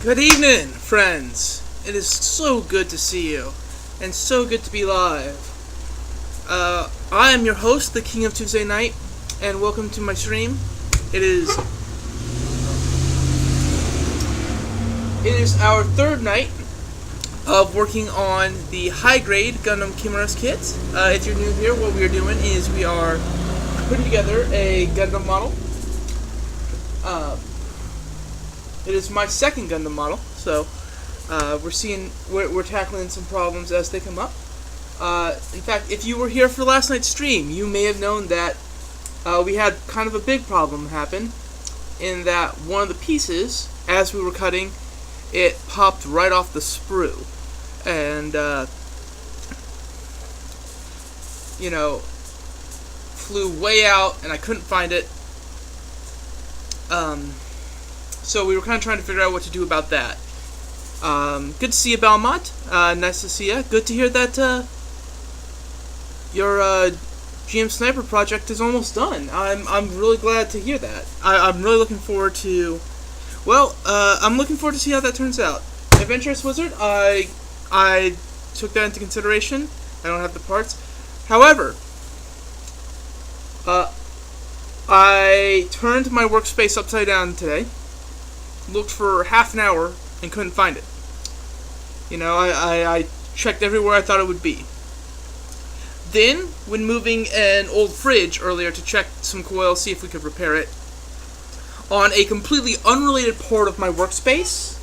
Good evening, friends. It is so good to see you, and so good to be live. I am your host, the King of Tuesday Night, and welcome to my stream. It is our third night of working on the high-grade Gundam Chimeras kit. If you're new here, what we are doing is we are putting together a Gundam model. It is my second Gundam model, so we're tackling some problems as they come up. In fact, if you were here for last night's stream, you may have known that we had kind of a big problem happen, in that one of the pieces, as we were cutting, it popped right off the sprue, and flew way out, and I couldn't find it. So we were kind of trying to figure out what to do about that. Good to see you, Belmont. Nice to see you. Good to hear that your GM Sniper project is almost done. I'm really glad to hear that. I'm really looking forward to. Well, I'm looking forward to see how that turns out. Adventurous Wizard, I took that into consideration. I don't have the parts. However, I turned my workspace upside down today. Looked for half an hour and couldn't find it. I checked everywhere I thought it would be. Then, when moving an old fridge earlier to check some coils, see if we could repair it, on a completely unrelated part of my workspace,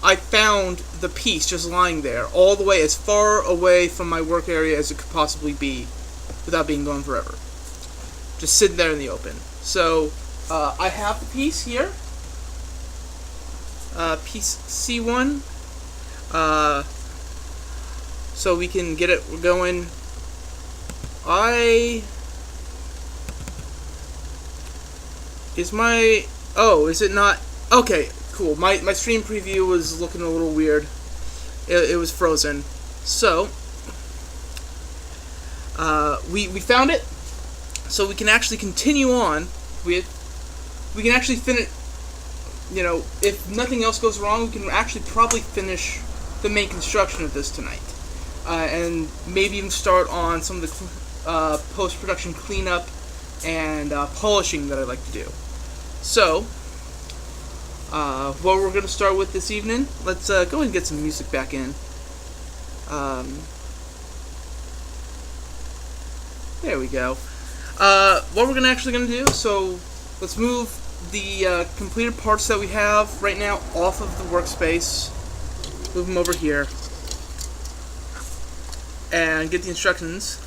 I found the piece just lying there, all the way as far away from my work area as it could possibly be, without being gone forever. Just sitting there in the open. So, I have the piece here. Piece C1. So we can get it going. Is it not? Okay, cool. My stream preview was looking a little weird. It was frozen. So, we found it. So we can actually continue on with, we can actually finish, if nothing else goes wrong, we can actually probably finish the main construction of this tonight. And maybe even start on some of the post-production cleanup and polishing that I like to do. So, what we're going to start with this evening, let's go ahead and get some music back in. There we go. What we're actually going to do, so let's move the completed parts that we have right now off of the workspace, move them over here, and get the instructions.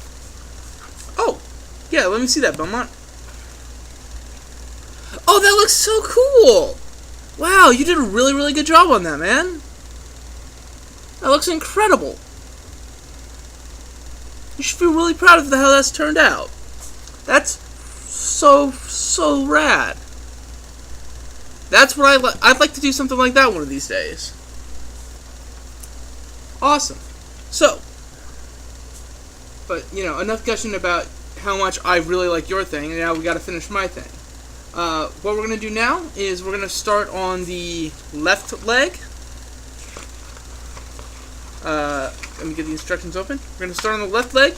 Oh, yeah, let me see that, Belmont. Oh, that looks so cool! Wow, you did a really, really good job on that, man. That looks incredible. You should feel really proud of how that's turned out. That's so rad. That's what I'd like to do something like that one of these days. Awesome. So, but enough gushing about how much I really like your thing, and now we got to finish my thing. What we're gonna do now is we're gonna start on the left leg. Let me get the instructions open. We're gonna start on the left leg.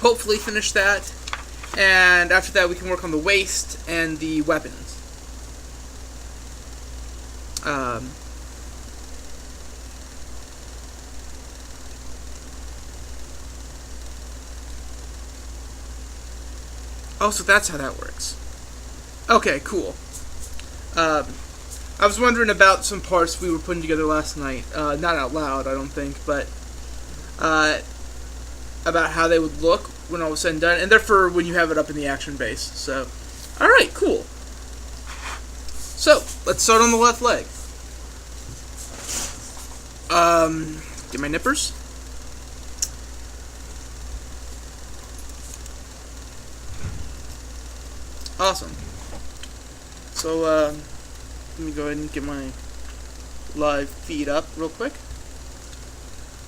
Hopefully finish that. And after that, we can work on the waist and the weapons. Oh, so that's how that works. Okay, cool. I was wondering about some parts we were putting together last night. Not out loud, I don't think, but about how they would look when all was said and done, and they're for when you have it up in the action base. So, alright, cool. So, let's start on the left leg. Get my nippers. Awesome. So, let me go ahead and get my live feed up real quick.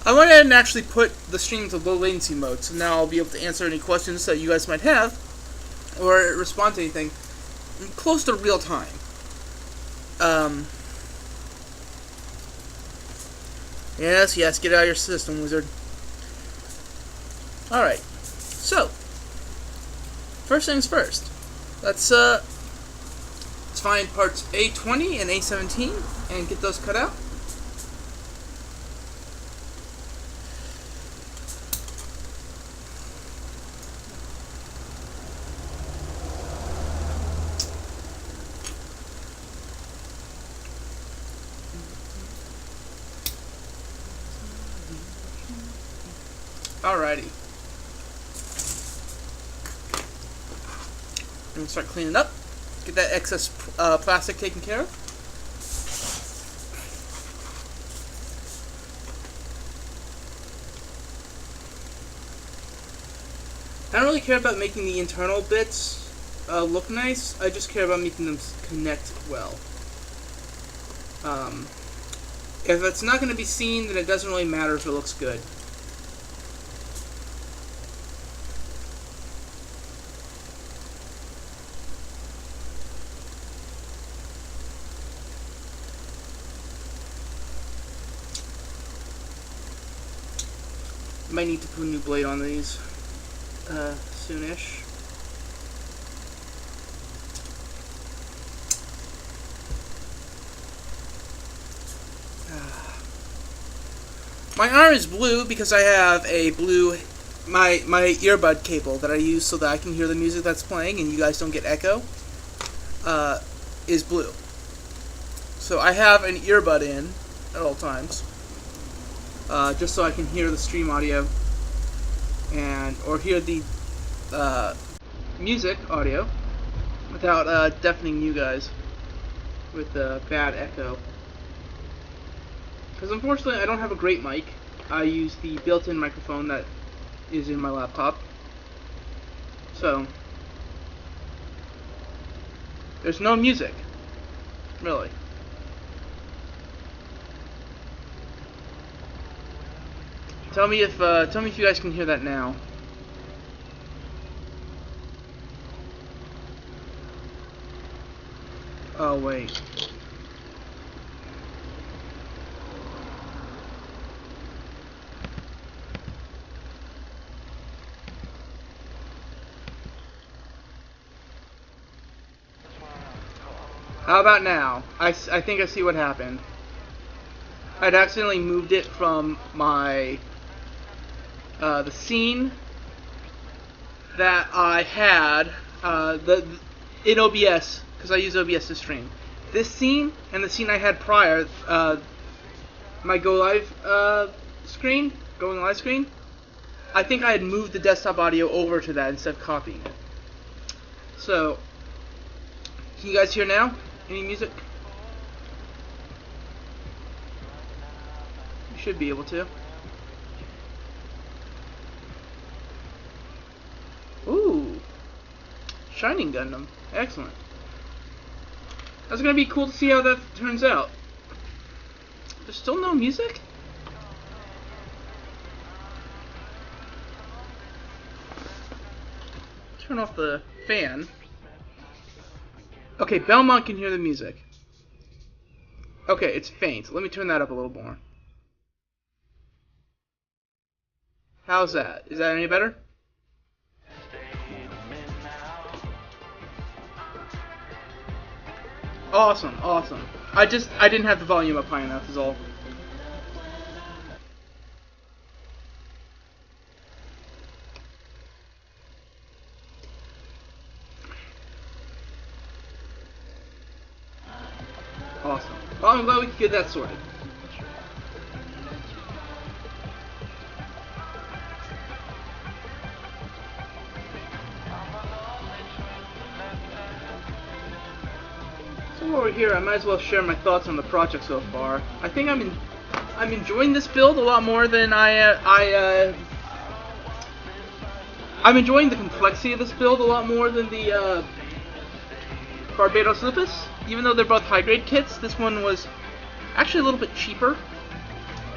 I went ahead and actually put the stream into low latency mode, so now I'll be able to answer any questions that you guys might have, or respond to anything close to real time. Yes, yes, get it out of your system, wizard. Alright. So, first things first. Let's find parts A20 and A17 and get those cut out. Alrighty. I'm gonna start cleaning up. Get that excess plastic taken care of. I don't really care about making the internal bits look nice. I just care about making them connect well. If it's not going to be seen, then it doesn't really matter if it looks good. Might need to put a new blade on these soonish. My arm is blue because I have a blue my earbud cable that I use so that I can hear the music that's playing and you guys don't get echo. Is blue. So I have an earbud in at all times. Just so I can hear the stream audio or hear the music audio without deafening you guys with bad echo. Because unfortunately I don't have a great mic. I use the built-in microphone that is in my laptop. So there's no music, really. Tell me if you guys can hear that now. Oh wait. How about now? I think I see what happened. I'd accidentally moved it from my the scene that I had in OBS, because I use OBS to stream. This scene and the scene I had prior, my Go Live screen, going live screen, I think I had moved the desktop audio over to that instead of copying it. So, can you guys hear now? Any music? You should be able to. Ooh, Shining Gundam, excellent. That's gonna be cool to see how that turns out. There's still no music? Turn off the fan. Okay, Belmont can hear the music. Okay, it's faint. Let me turn that up a little more. How's that? Is that any better? Awesome, awesome. I didn't have the volume up high enough is all. Awesome. Well, I'm glad we could get that sorted. So while we're here, I might as well share my thoughts on the project so far. I think I'm enjoying this build a lot more than I'm enjoying the complexity of this build a lot more than the Barbatos Lupus. Even though they're both high-grade kits, this one was actually a little bit cheaper,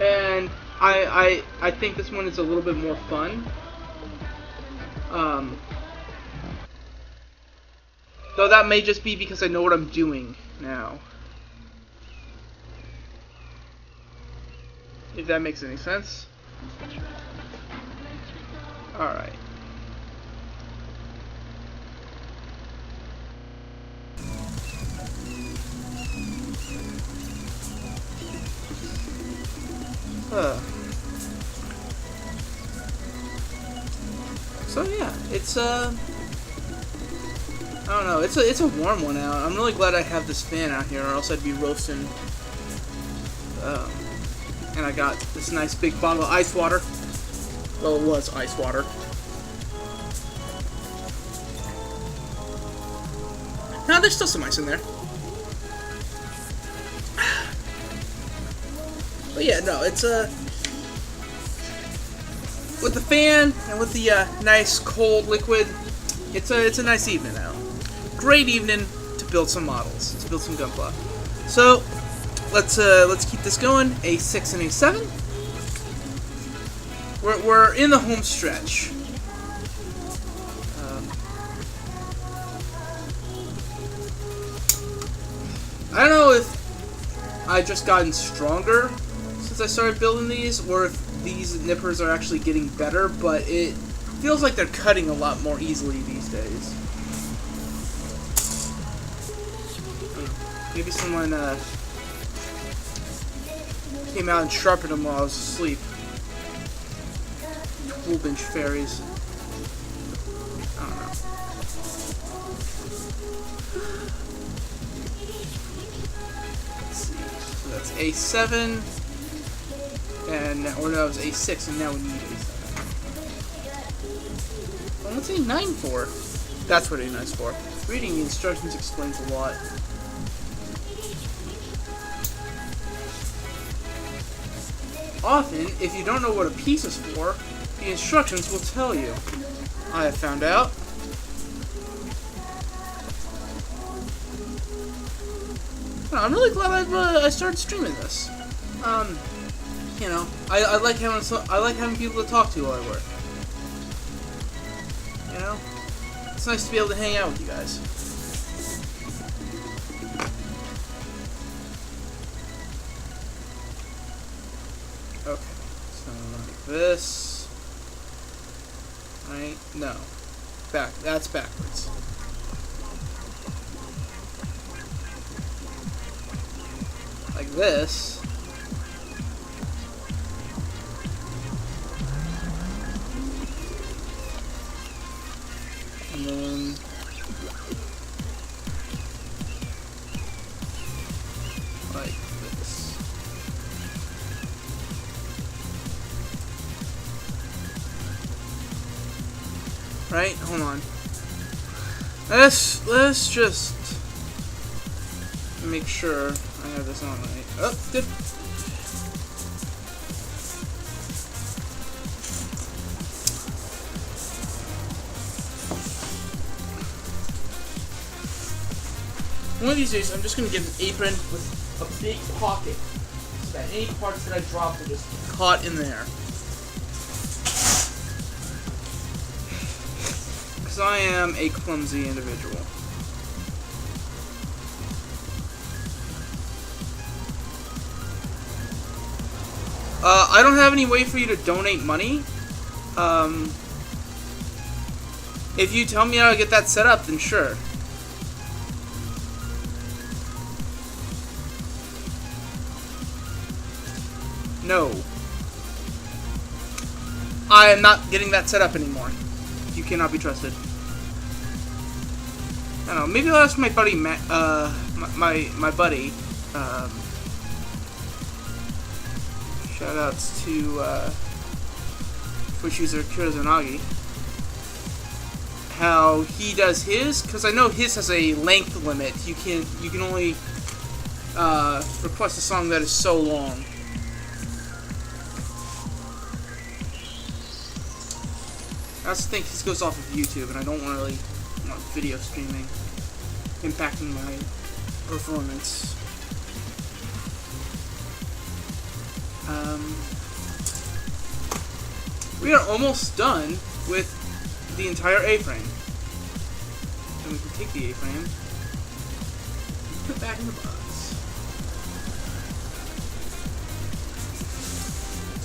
and I think this one is a little bit more fun. Though that may just be because I know what I'm doing now. if that makes any sense. Alright. So yeah, it's I don't know, it's a warm one out. I'm really glad I have this fan out here, or else I'd be roasting. And I got this nice big bottle of ice water. Well, it was ice water. Now there's still some ice in there. But yeah, no, it's with the fan and with the nice cold liquid, it's a nice evening now. Great evening to build some models, to build some Gunpla. So let's keep this going. A6 and A7. We're in the home stretch. I don't know if I've just gotten stronger since I started building these, or if these nippers are actually getting better, but it feels like they're cutting a lot more easily these days. Maybe someone came out and sharpened them while I was asleep. Toolbench fairies. I don't know. Let's see. So that's A7. And, or no, it was A6, and now we need A7. Well, what's A9 for? That's what A9 is for. Reading the instructions explains a lot. Often, if you don't know what a piece is for, the instructions will tell you. I have found out. No, I'm really glad I started streaming this. You know, I like having people to talk to while I work. You know, it's nice to be able to hang out with you guys. Okay, so like this, right? No, that's backwards. Like this. And then like this. Right? Hold on. Let's just make sure I have this on right. Oh, good. One of these days, I'm just going to get an apron with a big pocket so that any parts that I drop will just get caught in there. Because I am a clumsy individual. I don't have any way for you to donate money. If you tell me how to get that set up, then sure. No. I am not getting that set up anymore. You cannot be trusted. I don't know. Maybe I'll ask my buddy, my buddy. Shoutouts to Twitch user Kurazanagi. How he does his, because I know his has a length limit. You can only request a song that is so long. I also think this goes off of YouTube, and I don't really want video streaming impacting my performance. We are almost done with the entire A-frame. And we can take the A-frame and put it back in the box.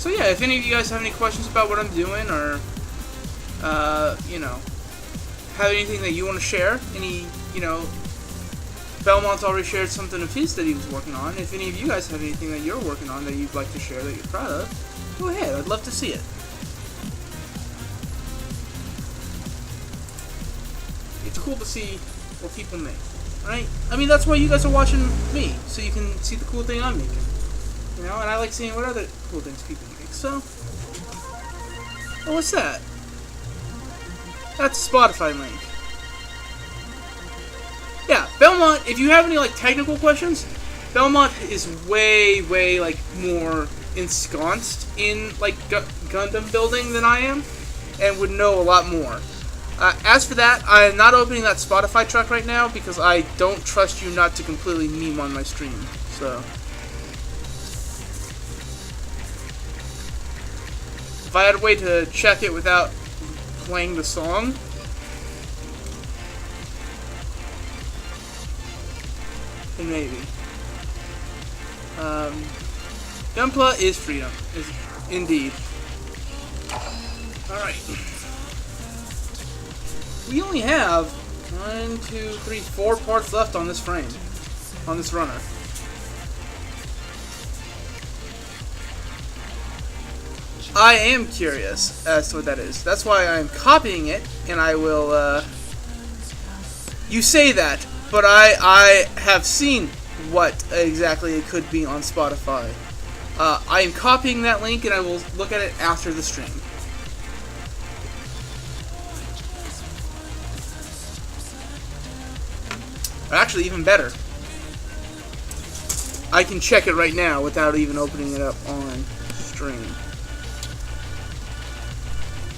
So yeah, if any of you guys have any questions about what I'm doing, or you know, have anything that you want to share, Belmont's already shared something of his that he was working on. If any of you guys have anything that you're working on that you'd like to share that you're proud of, go ahead. I'd love to see it. It's cool to see what people make, right? I mean, that's why you guys are watching me, so you can see the cool thing I'm making. You know, and I like seeing what other cool things people make. So, oh, what's that? That's a Spotify link. Yeah, Belmont, if you have any, like, technical questions, Belmont is way, like, more ensconced in, like, Gundam building than I am, and would know a lot more. As for that, I am not opening that Spotify track right now, because I don't trust you not to completely meme on my stream, so. If I had a way to check it without playing the song, then maybe. Gunpla is freedom, is indeed. Alright. We only have 1, 2, 3, 4 parts left on this frame, on this runner. I am curious as to what that is. That's why I'm copying it, and I will, You say that, but I have seen what exactly it could be on Spotify. I am copying that link, and I will look at it after the stream. Or actually, even better. I can check it right now without even opening it up on stream.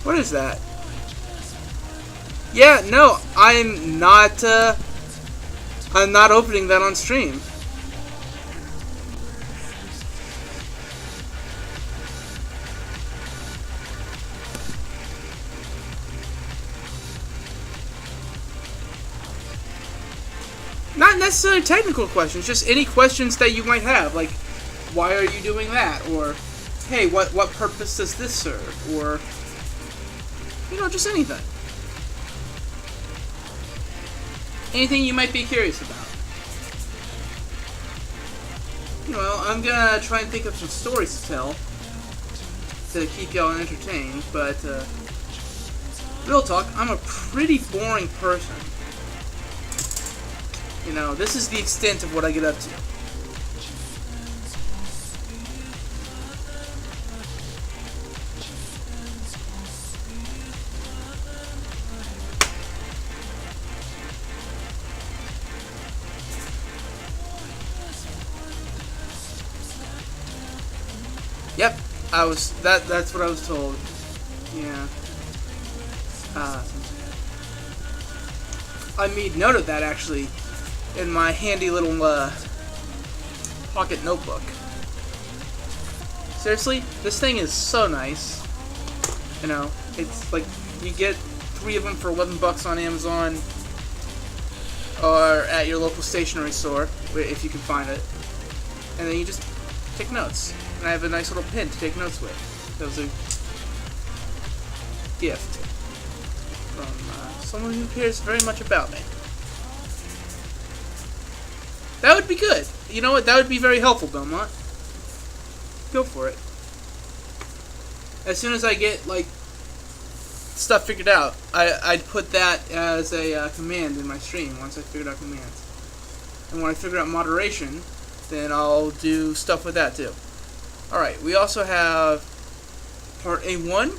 What is that? Yeah, no, I'm not opening that on stream. Not necessarily technical questions, just any questions that you might have, like, why are you doing that? Or, hey, what purpose does this serve? Or, you know, just anything. Anything you might be curious about. You know, I'm gonna try and think of some stories to tell to keep y'all entertained, but, real talk, I'm a pretty boring person. You know, this is the extent of what I get up to. Yep, that's what I was told. Yeah. I made note of that, actually, in my handy little, pocket notebook. Seriously, this thing is so nice. You know, it's like, you get 3 of them for $11 on Amazon, or at your local stationery store, if you can find it. And then you just take notes. And I have a nice little pen to take notes with. That was a gift from someone who cares very much about me. That would be good. You know what? That would be very helpful, Belmont. Go for it. As soon as I get, like, stuff figured out, I'd put that as a command in my stream once I figured out commands. And when I figure out moderation, then I'll do stuff with that too. Alright, we also have part A1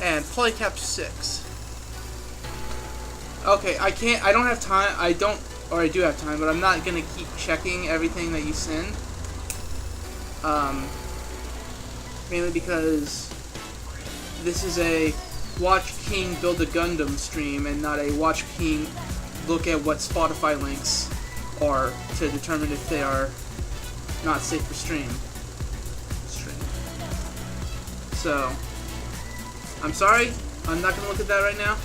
and Polycap 6. Okay, I don't have time, I do have time, but I'm not gonna keep checking everything that you send. Mainly because this is a Watch King Build a Gundam stream and not a Watch King look at what Spotify links are to determine if they are not safe for stream. So, I'm sorry, I'm not gonna look at that right now.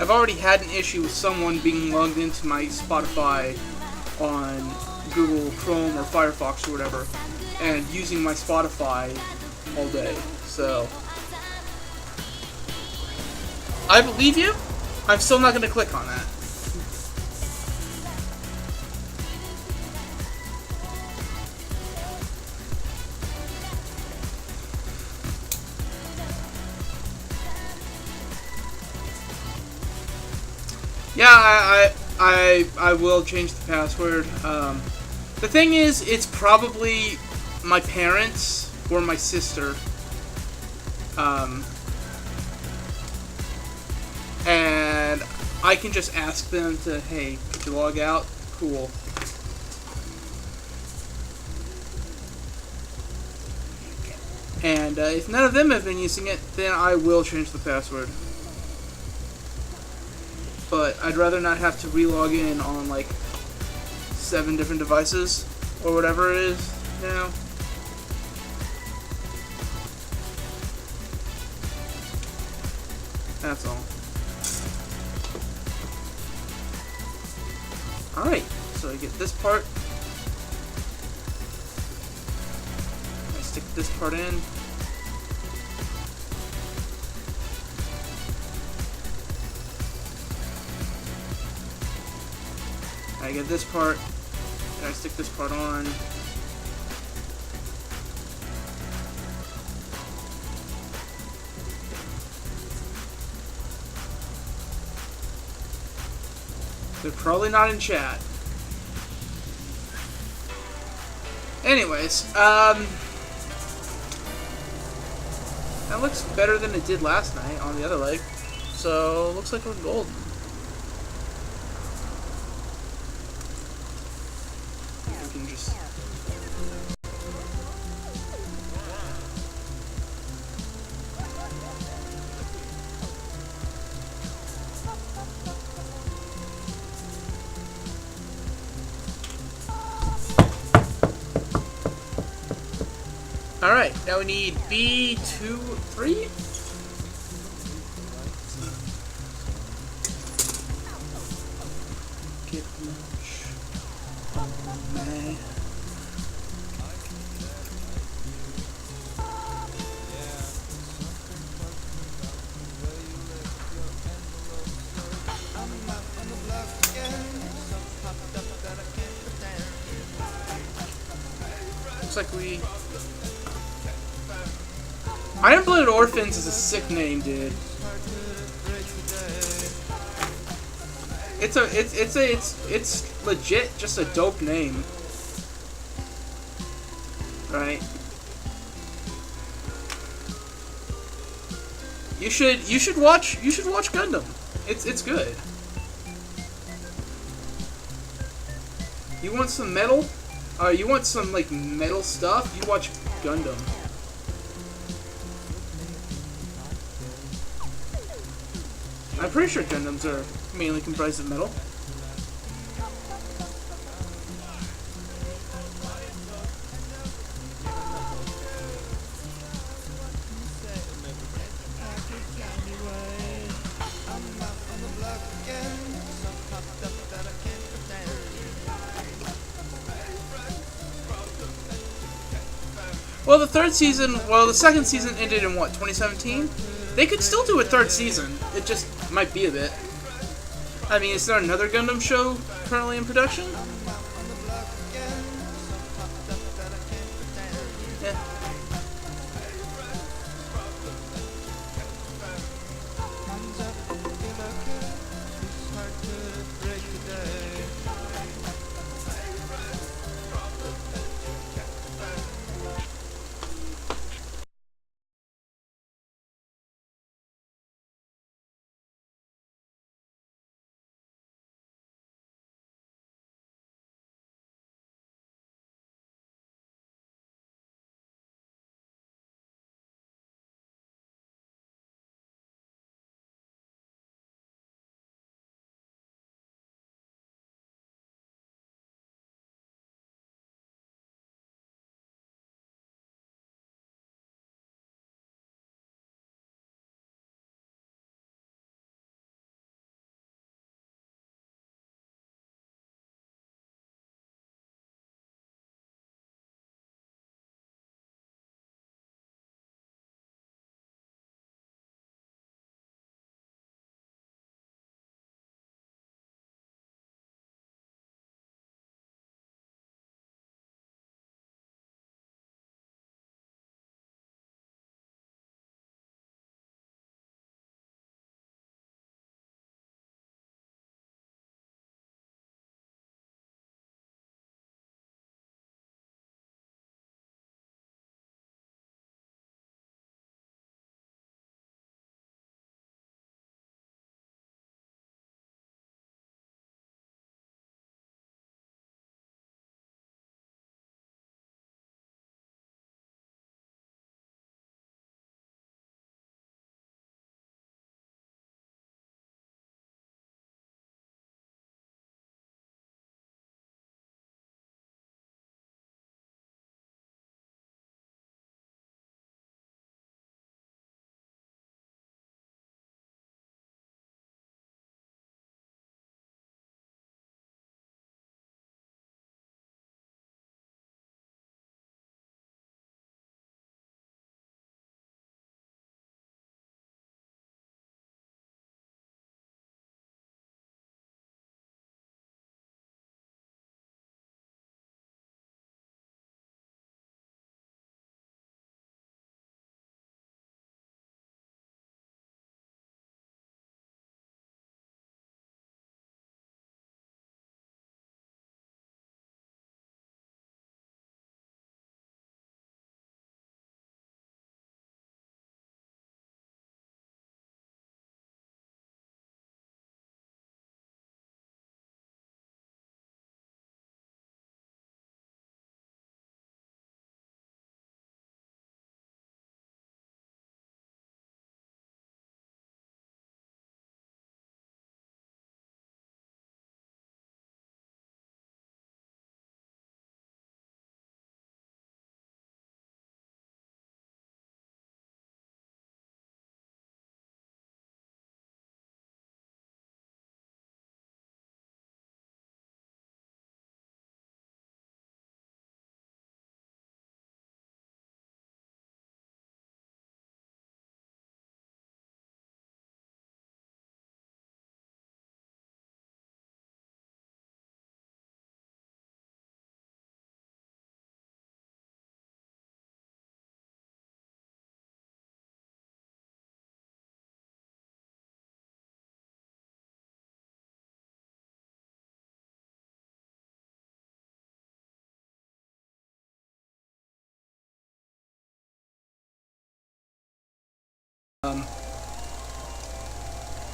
I've already had an issue with someone being logged into my Spotify on Google Chrome or Firefox or whatever, and using my Spotify all day. So, I believe you. I'm still not going to click on that. Yeah, I will change the password. The thing is, it's probably my parents or my sister. And I can just ask them to, hey, could you log out? Cool. And if none of them have been using it, then I will change the password. But I'd rather not have to re-log in on like 7 different devices or whatever it is now. That's all. Alright, so I get this part. I stick this part in. I get this part, and I stick this part on. They're probably not in chat. Anyways, that looks better than it did last night on the other leg. So, looks like we're golden. We can just... Alright, now we need B23. Get much. Oh, man. Looks like we... Iron Blooded Orphans is a sick name, dude. It's legit just a dope name. Right? You should watch Gundam. It's good. You want some metal? You want some like metal stuff? You watch Gundam. I'm pretty sure Gundams are mainly comprised of metal. Well, the second season ended in what, 2017? They could still do a third season. It just might be a bit. I mean, is there another Gundam show currently in production?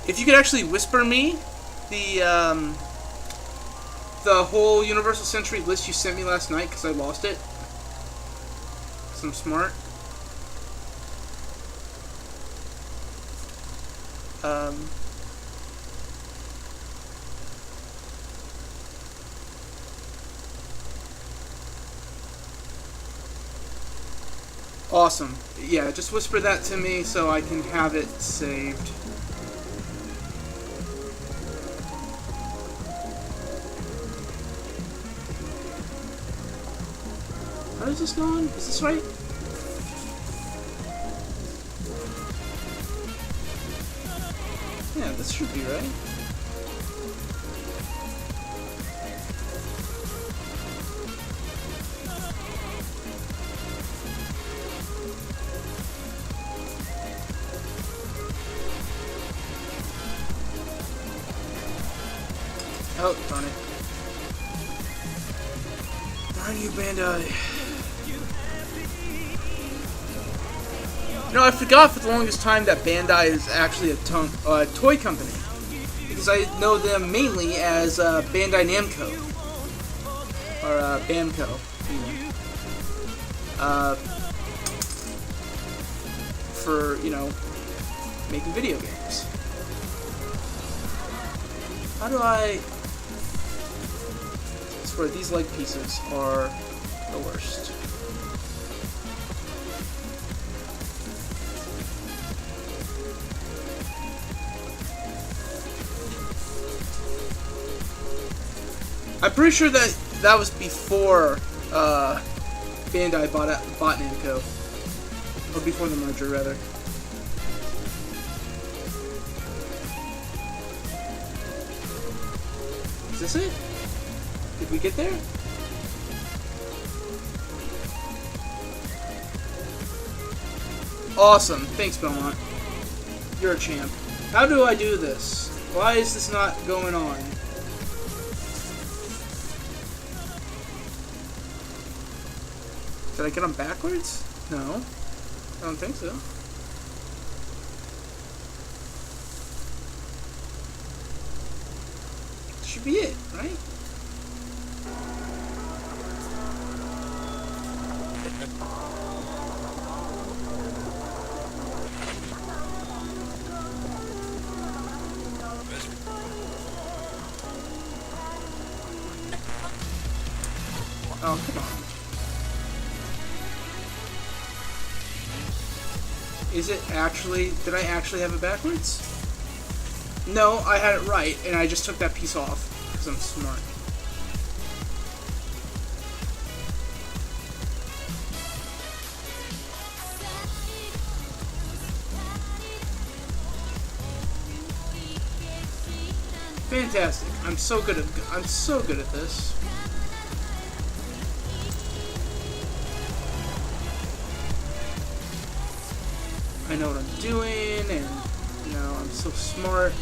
If you could actually whisper me the whole Universal Century list you sent me last night, because I lost it. Because I'm smart. Awesome. Yeah, just whisper that to me so I can have it saved. How is this going? Is this right? Yeah, this should be right. Oh, darn it. Darn you, Bandai. You know, I forgot for the longest time that Bandai is actually a toy company. Because I know them mainly as Bandai Namco. Or Bamco. For, you know, making video games. How do I... I swear, these leg pieces are the worst. I'm pretty sure that was before Bandai bought Namco. Or before the merger, rather. Is this it? Did we get there? Awesome. Thanks, Belmont. You're a champ. How do I do this? Why is this not going on? Did I get them backwards? No. I don't think so. Should be it, right? Oh, come on. Is it actually... Did I actually have it backwards? No, I had it right, and I just took that piece off, because I'm smart. Fantastic. I'm so good at this. I know what I'm doing, and, you know, I'm so smart.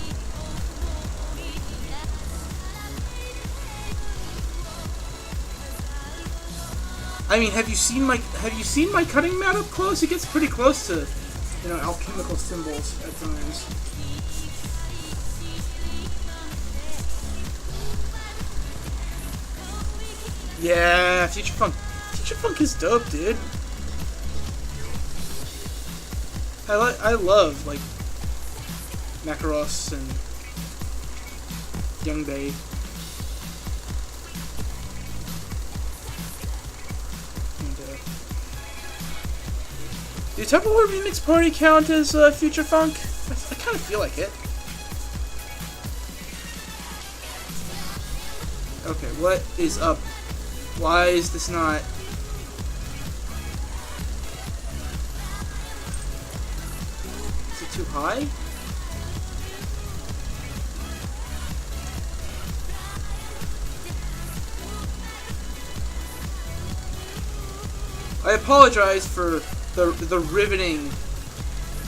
I mean, have you seen my cutting mat up close? It gets pretty close to, you know, alchemical symbols at times. Yeah, Future Funk. Future Funk is dope, dude. I love, like, Macross and Young Bay. And, did Tupperware Remix Party count as Future Funk? I kind of feel like it. Okay, what is up? Why is this not... Is it too high? I apologize for the riveting,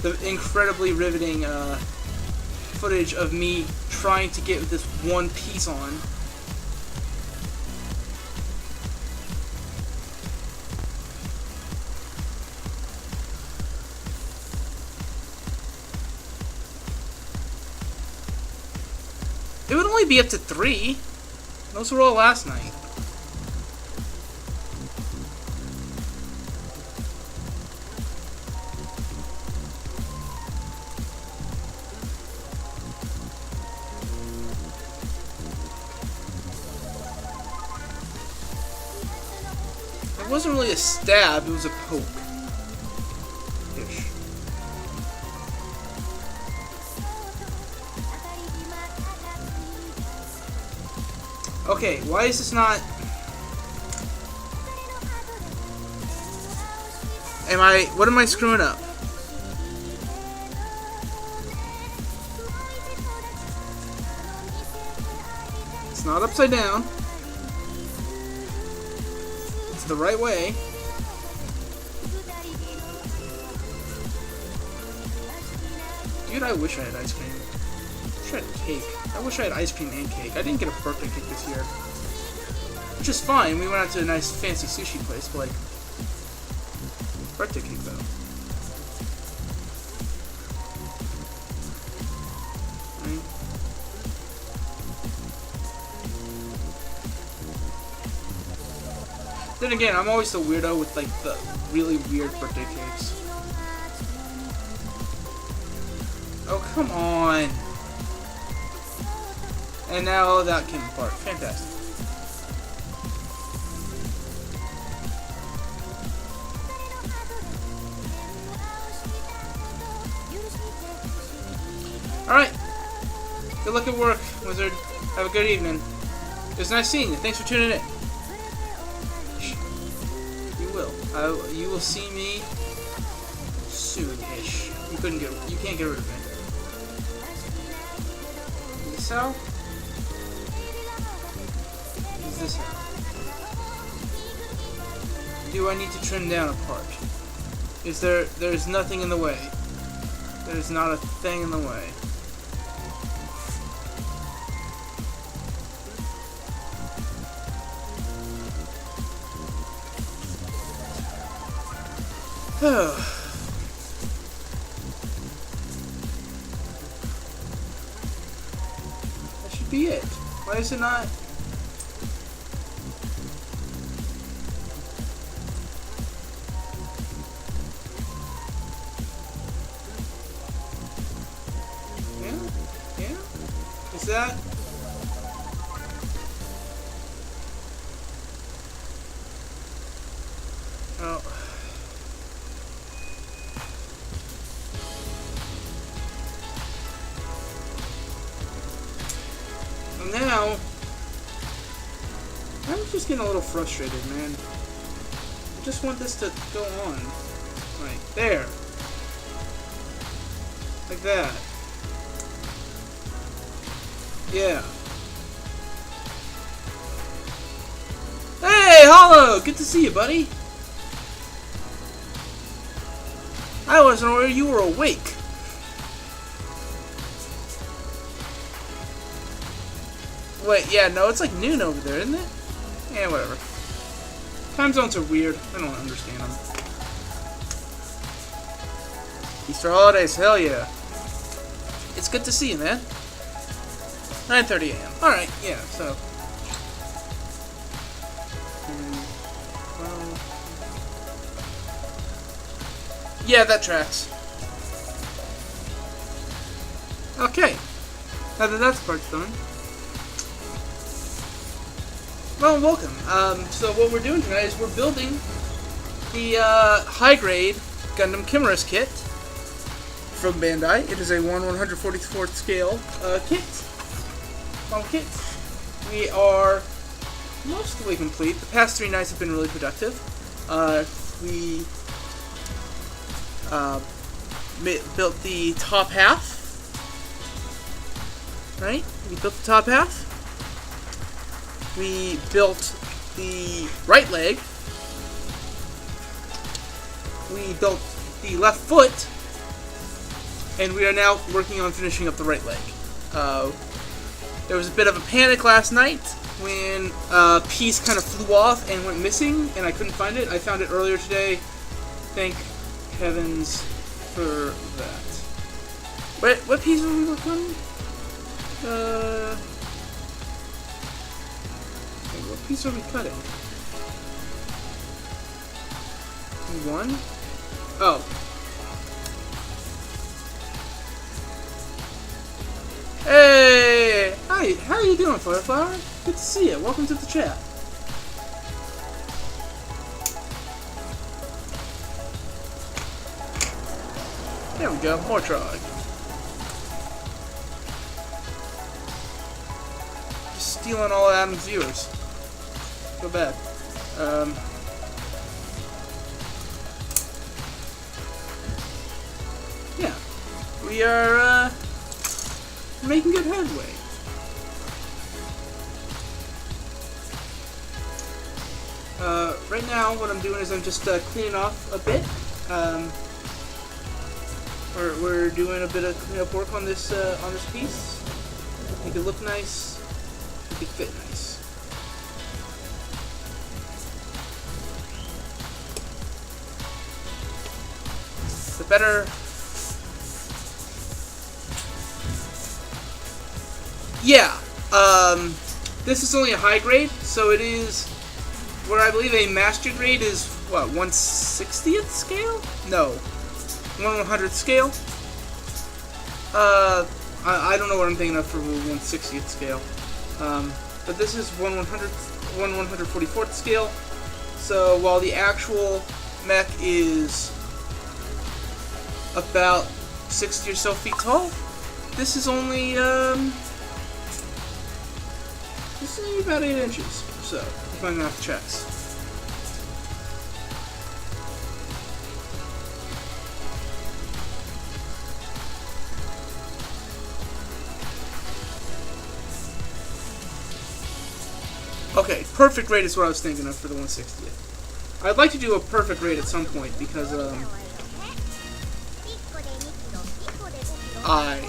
the incredibly riveting footage of me trying to get this one piece on. would only be up to 3. Those were all last night. It wasn't really a stab, it was a poke. Ish. Okay, why is this not... What am I screwing up? It's not upside down. It's the right way. Dude, I wish I had ice cream. I wish I had cake. I wish I had ice cream and cake. I didn't get a birthday cake this year. Which is fine. We went out to a nice fancy sushi place, but like... birthday cake, though. Right? Then again, I'm always the weirdo with, like, the really weird birthday cakes. Oh, come on! And now that came apart. Fantastic. Alright. Good luck at work, Wizard. Have a good evening. It was nice seeing you. Thanks for tuning in. You will. You will see me soon-ish. You can't get rid of me. This how? Is this how? Do I need to trim down a part? There's nothing in the way. There's not a thing in the way. That should be it. Why is it not? Yeah? Is that? Oh. Now, I'm just getting a little frustrated, man. I just want this to go on. Right there. Like that. Yeah. Hey, Hollow! Good to see you, buddy. I wasn't aware you were awake. Wait, yeah, no, it's like noon over there, isn't it? Yeah, whatever. Time zones are weird. I don't understand them. Easter holidays, hell yeah. It's good to see you, man. 9:30 a.m. Alright, yeah, so. Well, yeah, that tracks. Okay. Now that that's part's done. Well, welcome. So what we're doing tonight is we're building the high-grade Gundam Chimeras kit from Bandai. It is a 1/144th scale kit. Model kit. We are mostly complete. The past 3 nights have been really productive. We built the top half. Right? We built the top half. We built the right leg. We built the left foot. And we are now working on finishing up the right leg. There was a bit of a panic last night when a piece kind of flew off and went missing, and I couldn't find it. I found it earlier today. Thank heavens for that. What piece were we working on? piece are we cutting? One? Oh. Hey! Hi, how are you doing, Fireflower? Good to see you. Welcome to the chat. There we go, more Trog. Just stealing all Adam's viewers. Feel bad. Yeah. We are, making good headway. Right now, what I'm doing is I'm just cleaning off a bit. We're doing a bit of cleanup work on this piece. Make it look nice. Make it fit nice. The better. Yeah. This is only a high grade, so it is. Where I believe a master grade is what, 1/60th scale? No. 1/100th scale. I don't know what I'm thinking of for 1/60th scale. But this is 1/144th scale. So while the actual mech is about 60 or so feet tall, this is only about 8 inches. So if my math checks. Okay, perfect rate is what I was thinking of for the 1/60th. I'd like to do a perfect rate at some point because I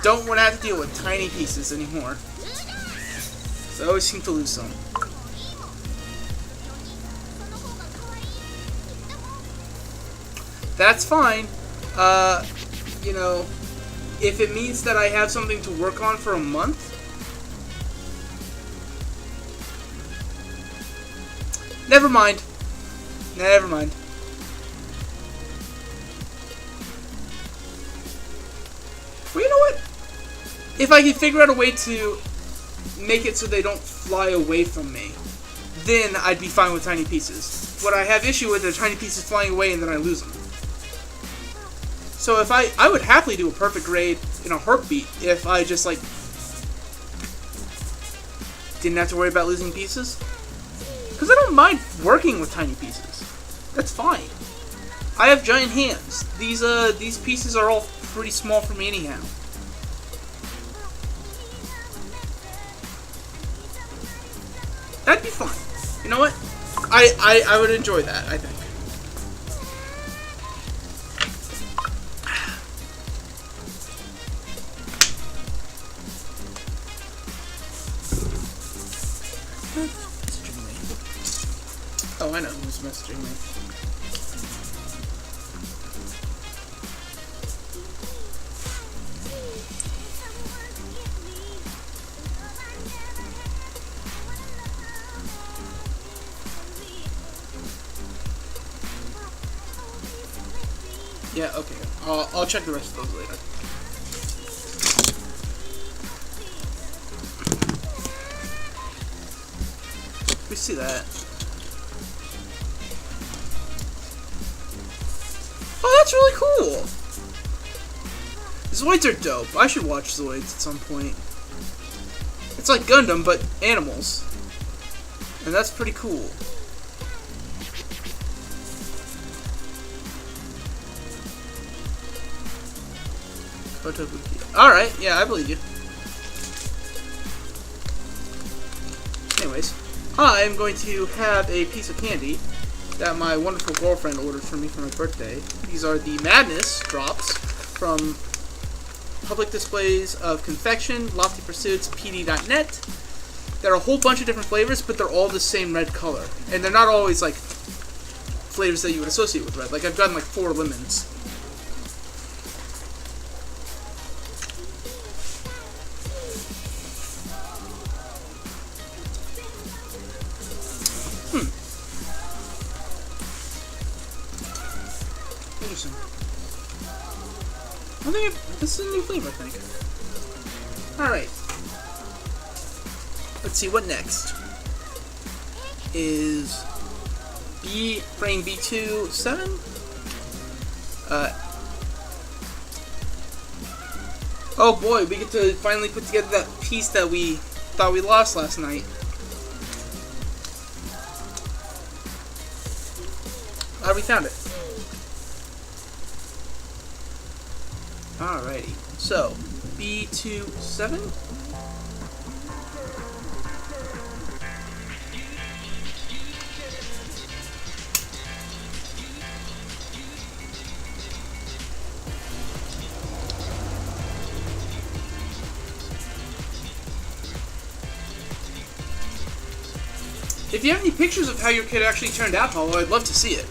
don't want to have to deal with tiny pieces anymore. So I always seem to lose some. That's fine. You know, if it means that I have something to work on for a month, never mind. Never mind. Well, you know what? If I can figure out a way to make it so they don't fly away from me, then I'd be fine with tiny pieces. What I have issue with are tiny pieces flying away and then I lose them. So if I would happily do a perfect grade in a heartbeat if I just, like, didn't have to worry about losing pieces. Because I don't mind working with tiny pieces. That's fine. I have giant hands. These pieces are all pretty small for me anyhow. That'd be fun. You know what? I would enjoy that, I think. Oh, I know who's messaging me. Yeah, okay. I'll check the rest of those later. We see that. Oh, that's really cool! Zoids are dope. I should watch Zoids at some point. It's like Gundam, but animals. And that's pretty cool. Alright, yeah, I believe you. Anyways, I'm going to have a piece of candy that my wonderful girlfriend ordered for me for my birthday. These are the Madness drops from Public Displays of Confection, Lofty Pursuits, PD.net. There are a whole bunch of different flavors, but they're all the same red color. And they're not always, like, flavors that you would associate with red. Like, I've gotten, like, 4 lemons. interesting. I think this is a new flavor, I think. Alright. Let's see, what next? Is frame B2 7? Oh boy, we get to finally put together that piece that we thought we lost last night. We found it. Alrighty. So, B27. If you have any pictures of how your kit actually turned out, Hollow, I'd love to see it.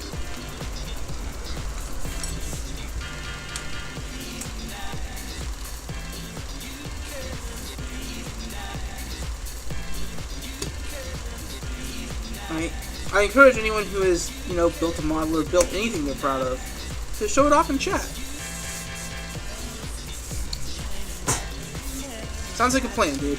I encourage anyone who has, built a model or built anything they're proud of to show it off in chat. Sounds like a plan, dude.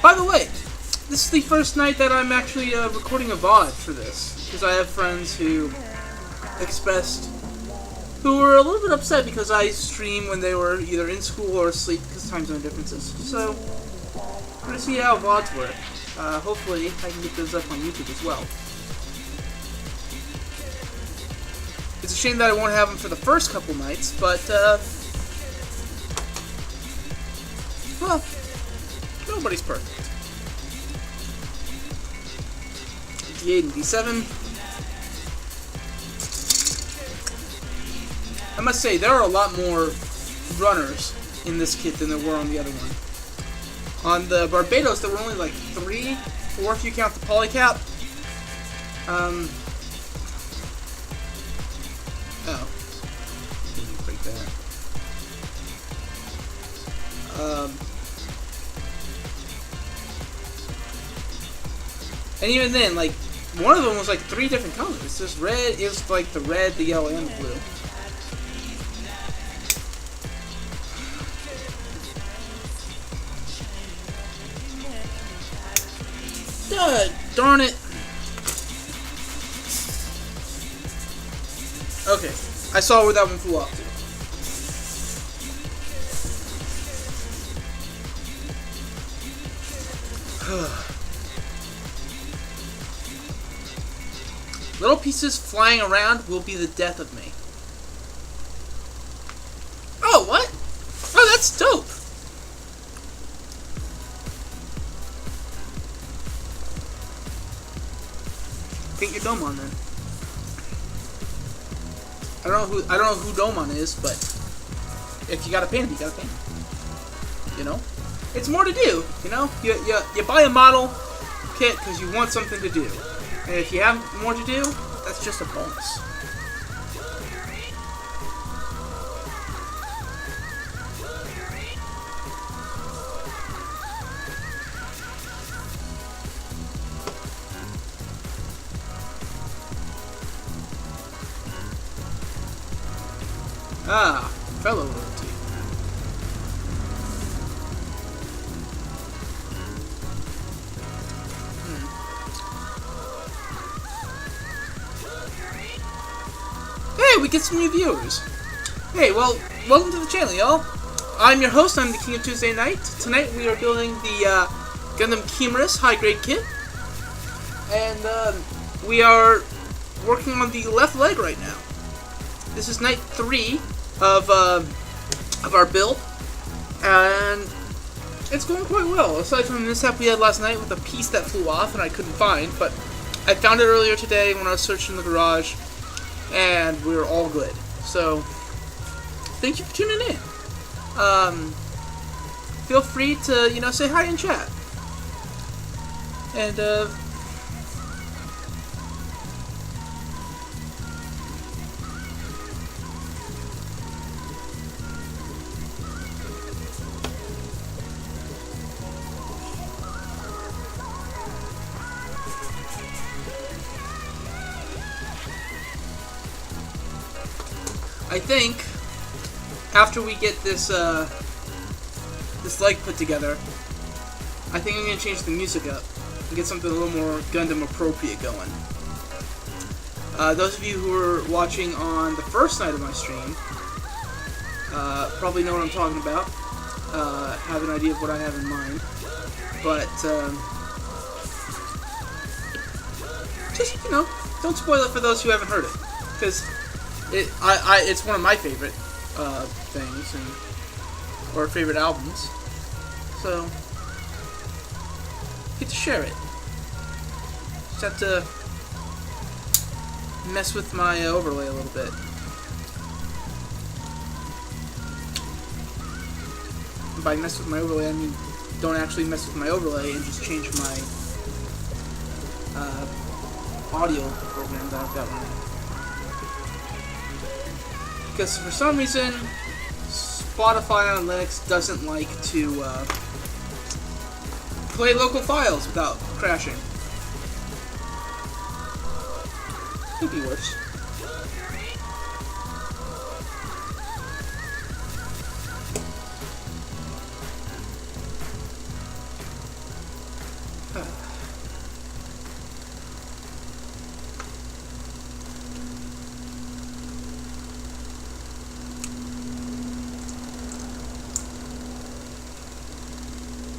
By the way, this is the first night that I'm actually recording a VOD for this, because I have friends who were a little bit upset because I stream when they were either in school or asleep because of time zone differences. So, we're going to see how VODs work. Hopefully, I can get those up on YouTube as well. It's a shame that I won't have them for the first couple nights, but, well, nobody's perfect. D8 and D7. I must say, there are a lot more runners in this kit than there were on the other one. On the Barbados, there were only like 3, 4 if you count the polycap. Oh. Didn't break that. And even then, like, one of them was like 3 different colors. It's just red, it was like the red, the yellow, and the blue. Darn it. Okay, I saw where that one flew off to. Little pieces flying around will be the death of me. Oh, what? Oh, that's dope. Paint your Domon then. I don't know who Domon is, but if you gotta paint him, you gotta paint him. It's more to do. You buy a model kit because you want something to do, and if you have more to do, that's just a bonus. Ah, fellow royalty. Hey, we get some new viewers. Hey, well, welcome to the channel, y'all. I'm your host, I'm the King of Tuesday Night. Tonight we are building the Gundam Chimeras high-grade kit. And we are working on the left leg right now. This is night 3 of our build, and it's going quite well. Aside from the mishap we had last night with a piece that flew off and I couldn't find, but I found it earlier today when I was searching the garage, and we were all good. So, thank you for tuning in. Feel free to, say hi in chat. And, I think after we get this this leg put together, I think I'm gonna change the music up and get something a little more Gundam appropriate going. Those of you who were watching on the first night of my stream probably know what I'm talking about. Have an idea of what I have in mind, but just, you know, don't spoil it for those who haven't heard it, because it's one of my favorite things, or favorite albums, so get to share it. Just have to mess with my overlay a little bit. And by mess with my overlay, I mean don't actually mess with my overlay and just change my audio program that I've got running. Because for some reason, Spotify on Linux doesn't like to play local files without crashing. Could be worse.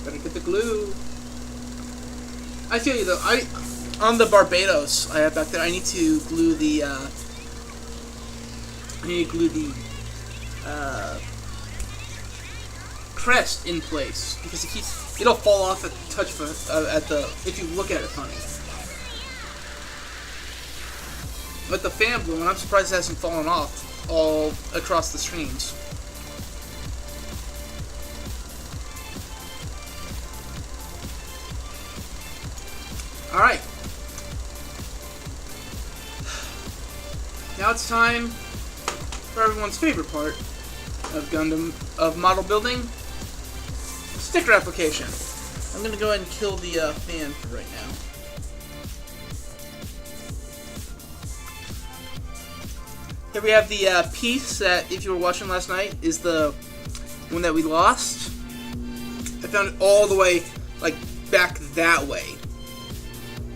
Better get the glue. I feel you though. On the Barbados I have back there, I need to glue the crest in place because it'll fall off at the touch if you look at it funny. But the fan blue, and I'm surprised it hasn't fallen off all across the screens. Alright. Now it's time for everyone's favorite part of Gundam, of model building, sticker application. I'm going to go ahead and kill the fan for right now. Here we have the piece that, if you were watching last night, is the one that we lost. I found it all the way, like, back that way,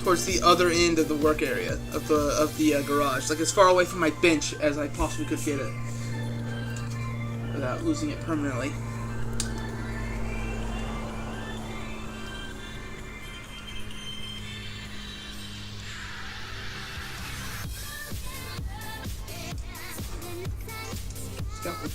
towards the other end of the work area of the garage, like as far away from my bench as I possibly could get it, without losing it permanently. Scalpel.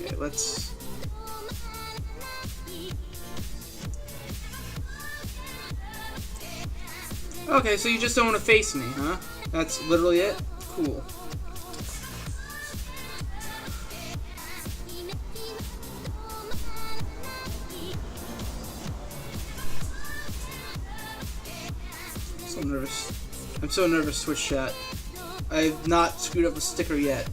Okay, let's... Okay, so you just don't want to face me, huh? That's literally it? Cool. So nervous. I'm so nervous, Twitch chat. I've not screwed up a sticker yet.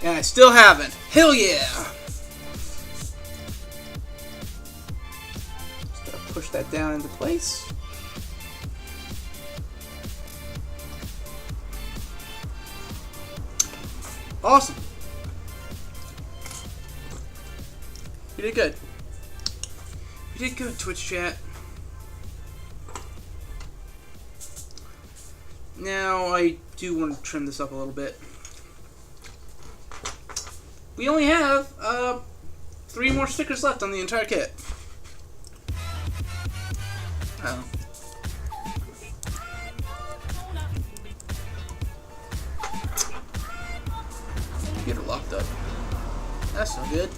And I still haven't. Hell yeah! Just gotta push that down into place. Awesome. You did good. You did good, Twitch chat. Now I do want to trim this up a little bit. We only have 3 more stickers left on the entire kit. Oh. Get it locked up. That's no good.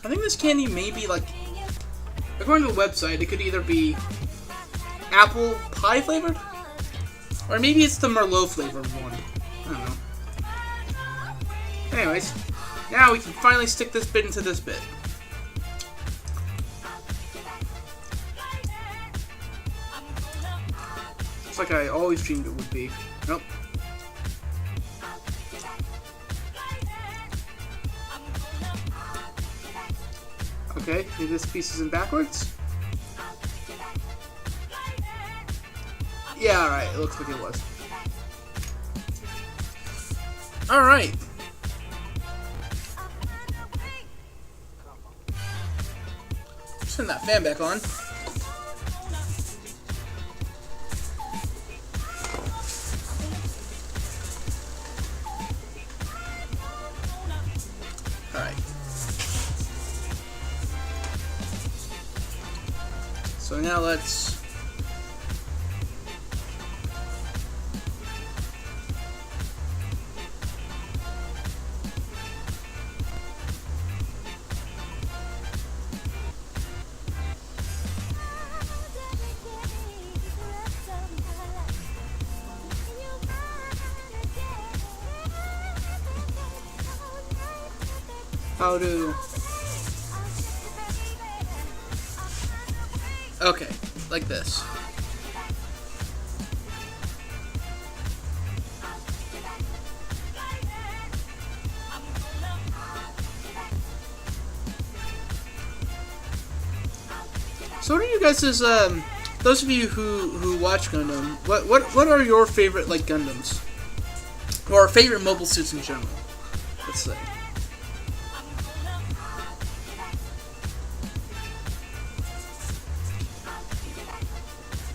I think this candy may be like, according to the website, it could either be apple pie flavored, or maybe it's the Merlot flavored one. I don't know. Anyways, now we can finally stick this bit into this bit. It's like I always dreamed it would be. Nope. Okay, maybe this piece is in backwards. Yeah, alright, it looks like it was. Alright. Turn that fan back on. Alright. So now let's... how to... Okay, like this. So what are you guys' those of you who watch Gundam, what are your favorite like Gundams? Or favorite mobile suits in general, let's say.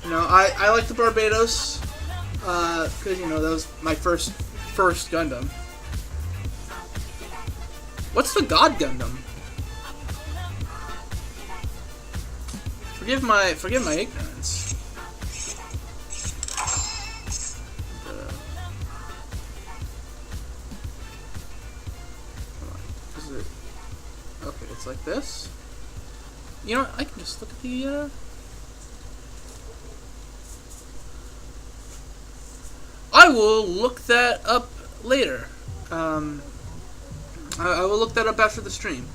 You know, I like the Barbados, because, you know, that was my first Gundam. What's the God Gundam? Forgive my ignorance. Is it... Okay, it's like this. You know what? I can just look at the, I will look that up later. I will look that up after the stream.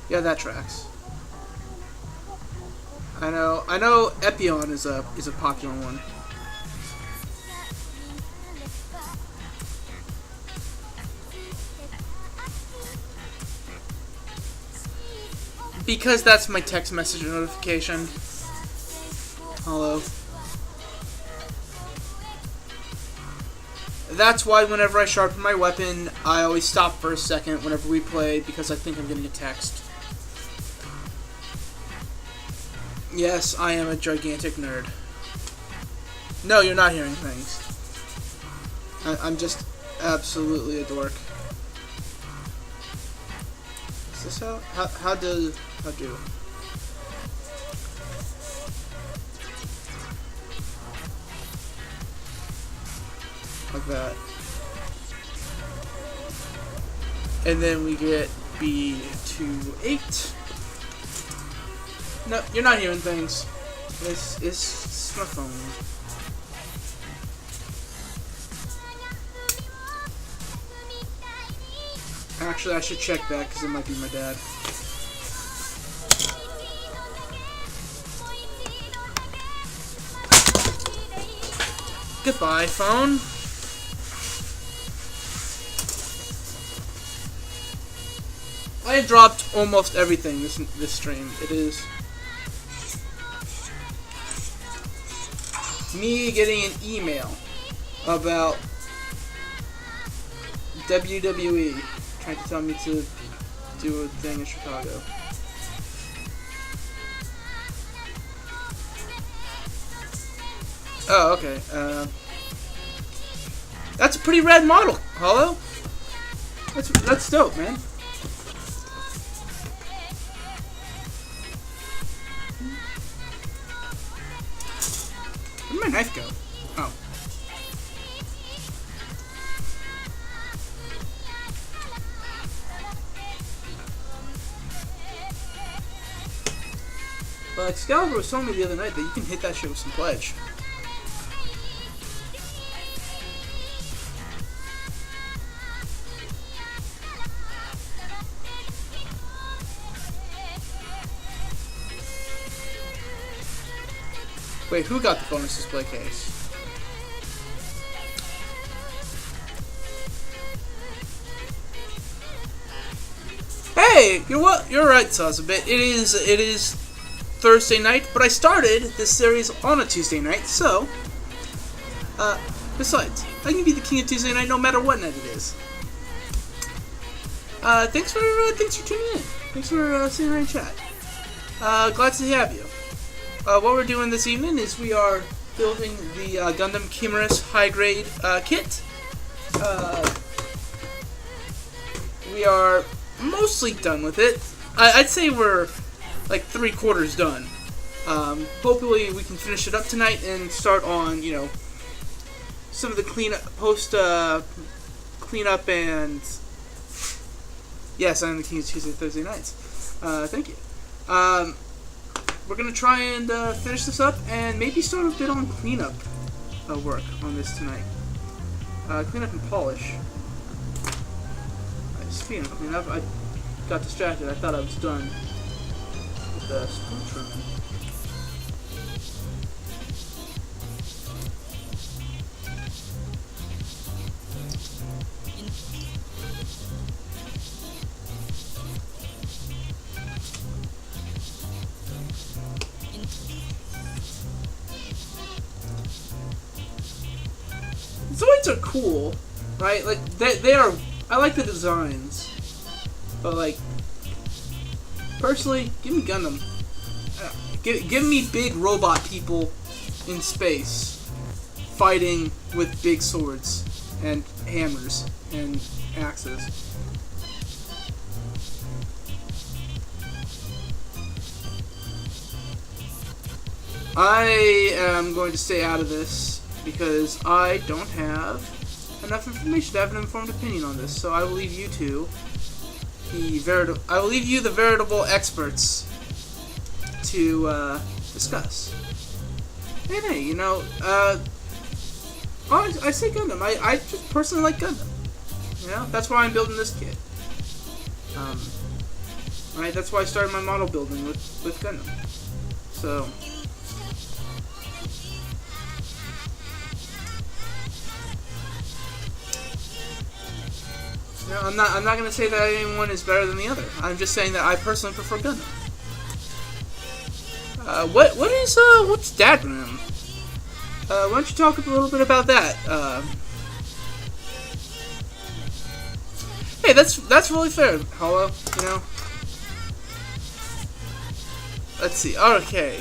Yeah, that tracks. I know Epion is a popular one. Because that's my text message notification. Hello. That's why whenever I sharpen my weapon, I always stop for a second whenever we play, because I think I'm getting a text. Yes, I am a gigantic nerd. No, you're not hearing things. I'm just absolutely a dork. Is this how do... Like that. And then we get B28. No, you're not hearing things. It's my phone. Actually, I should check that because it might be my dad. Goodbye, phone. I dropped almost everything this stream. It is me getting an email about WWE trying to tell me to do a thing in Chicago. Oh, okay. That's a pretty rad model, Hollow. That's dope, man. Where'd my knife go? Oh. But Excalibur was telling me the other night that you can hit that shit with some pledge. Wait, who got the bonus display case? Hey, you know what? You're right, Sazabit. It is Thursday night, but I started this series on a Tuesday night, so besides, I can be the king of Tuesday night no matter what night it is. Thanks for tuning in. Thanks for sitting around and chat. Glad to have you. What we're doing this evening is we are building the Gundam Chimerus high grade kit. We are mostly done with it. I'd say we're like 3/4 done. Hopefully we can finish it up tonight and start on, you know, some of the cleanup and yes, I'm the king of Tuesday Thursday nights. Thank you. We're gonna try and finish this up and maybe start a bit on cleanup work on this tonight. Cleanup and polish. Speaking of cleanup, I got distracted. I thought I was done with the spoon trimming. Zoids are cool, right? Like they are. I like the designs, but like personally, give me Gundam. Give me big robot people in space fighting with big swords and hammers and axes. I am going to stay out of this because I don't have enough information to have an informed opinion on this. So I will leave you two, I will leave you the veritable experts to discuss. Hey, you know, I say Gundam. I just personally like Gundam. You know, that's why I'm building this kit. Right, that's why I started my model building with Gundam. So. No, I'm not going to say that anyone is better than the other. I'm just saying that I personally prefer Gundam. What's Dagram? Why don't you talk a little bit about that? Hey, that's really fair, Hollow. You know. Let's see. Okay.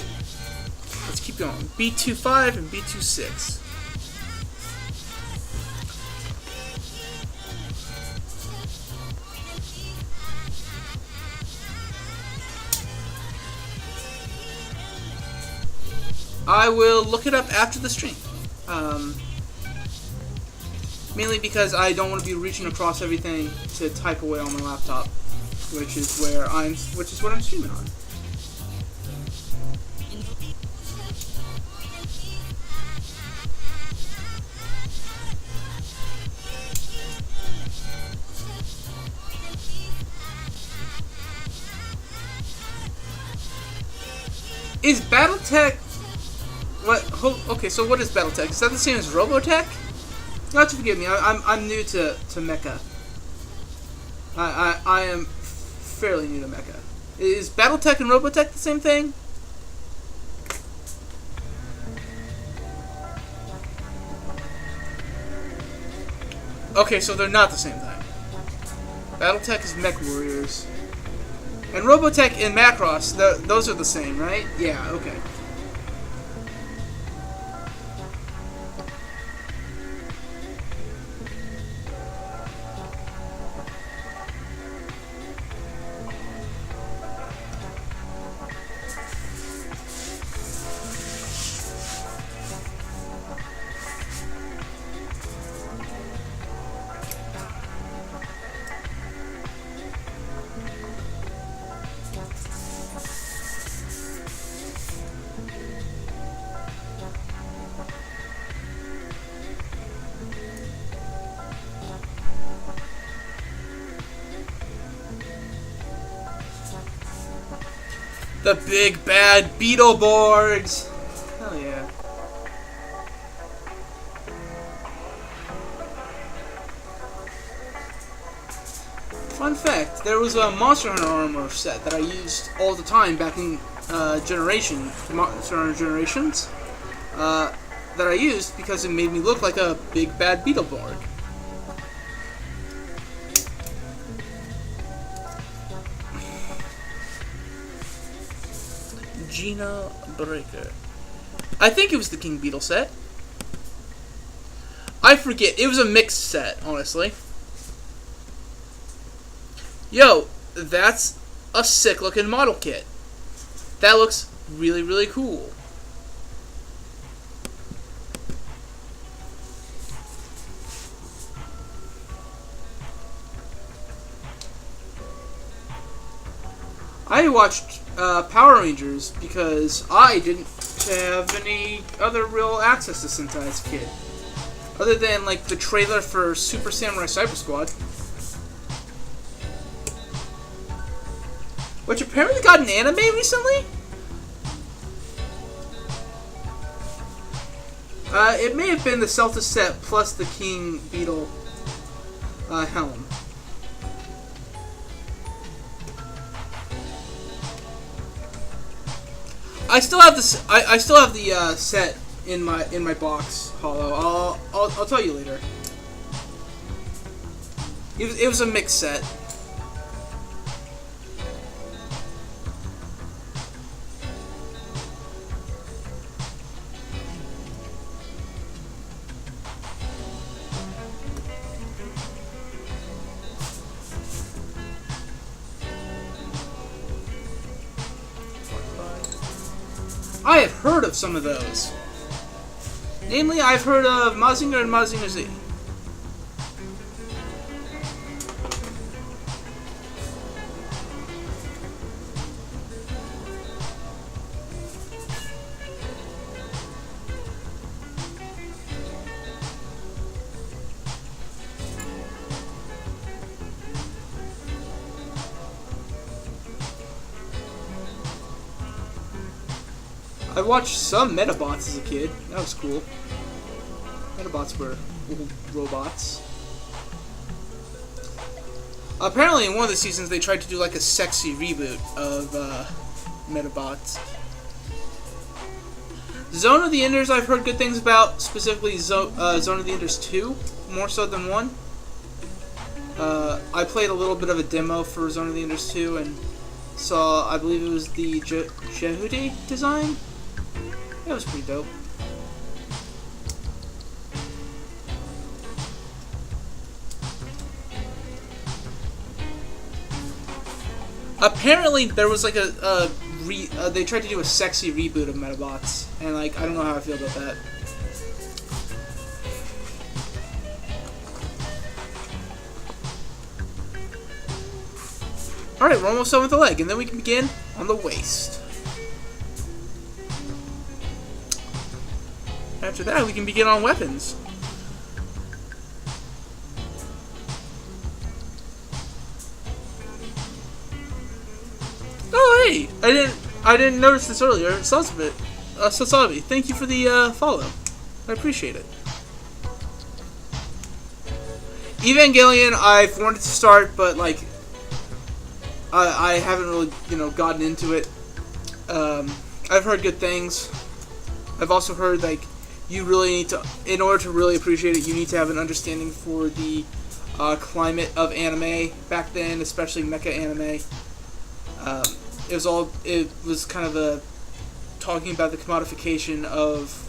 Let's keep going. B25 and B26. I will look it up after the stream. Mainly because I don't want to be reaching across everything to type away on my laptop, which is what I'm streaming on. Is BattleTech... Okay, so what is BattleTech? Is that the same as Robotech? Not to forgive me, I'm new to Mecha. I am fairly new to Mecha. Is BattleTech and Robotech the same thing? Okay, so they're not the same thing. BattleTech is Mech Warriors. And Robotech and Macross, those are the same, right? Yeah, okay. The big bad Beetleborgs! Hell yeah. Fun fact, there was a Monster Hunter armor set that I used all the time back in Monster Hunter Generations. That I used because it made me look like a big bad Beetleborg. Gina Breaker. I think it was the King Beetle set. I forget. It was a mixed set, honestly. Yo, that's a sick looking model kit. That looks really, really cool. I watched Power Rangers because I didn't have any other real access to Sentai as a kid. Other than, like, the trailer for Super Samurai Cyber Squad. Which apparently got an anime recently? It may have been the Celta set plus the King Beetle helm. I still have this. I still have the set in my box, Hollow. I'll tell you later. It was a mixed set. I have heard of some of those. Namely, I've heard of Mazinger and Mazinger Z. I watched some Metabots as a kid. That was cool. Metabots were little robots. Apparently in one of the seasons they tried to do like a sexy reboot of Metabots. Zone of the Enders I've heard good things about, specifically Zone of the Enders 2, more so than 1. I played a little bit of a demo for Zone of the Enders 2 and saw, I believe it was the Jehudi design. That was pretty dope. Apparently, there was like they tried to do a sexy reboot of Metabots, and like I don't know how I feel about that. All right, we're almost done with the leg, and then we can begin on the waist. After that, we can begin on weapons. Oh, hey! I didn't notice this earlier. Sasabi, thank you for the follow. I appreciate it. Evangelion, I've wanted to start, but like I haven't really, gotten into it. I've heard good things. I've also heard like you really need to, in order to really appreciate it, you need to have an understanding for the climate of anime back then, especially mecha anime. It was kind of a talking about the commodification of,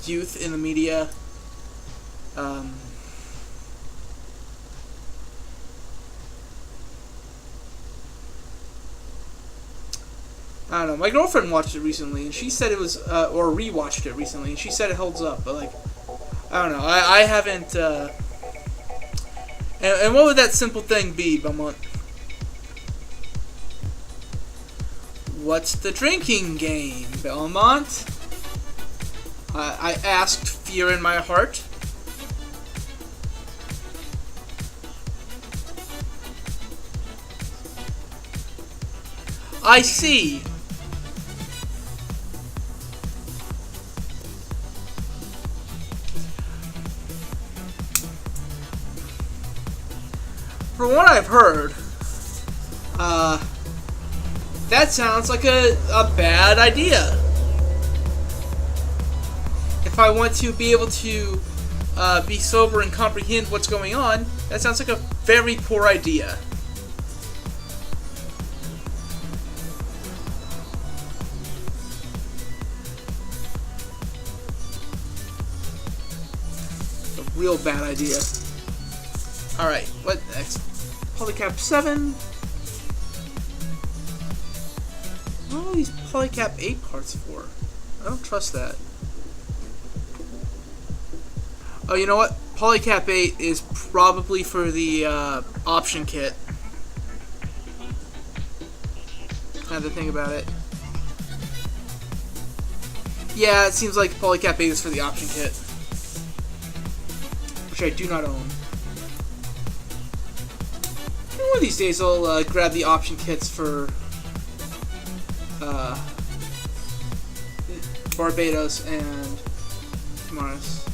youth in the media. I don't know. My girlfriend watched it recently, and she said it was, or rewatched it recently, and she said it holds up. But like, I don't know. I haven't. And what would that simple thing be, Belmont? What's the drinking game, Belmont? I asked, fear in my heart. I see. From what I've heard, that sounds like a bad idea. If I want to be able to be sober and comprehend what's going on, that sounds like a very poor idea. It's a real bad idea. Alright, what next? Polycap 7. What are all these Polycap 8 parts for? I don't trust that. Oh, you know what? Polycap 8 is probably for the option kit. I have to think about it. Yeah, it seems like Polycap 8 is for the option kit. Which I do not own. One of these days I'll grab the option kits for Barbatos and Mars.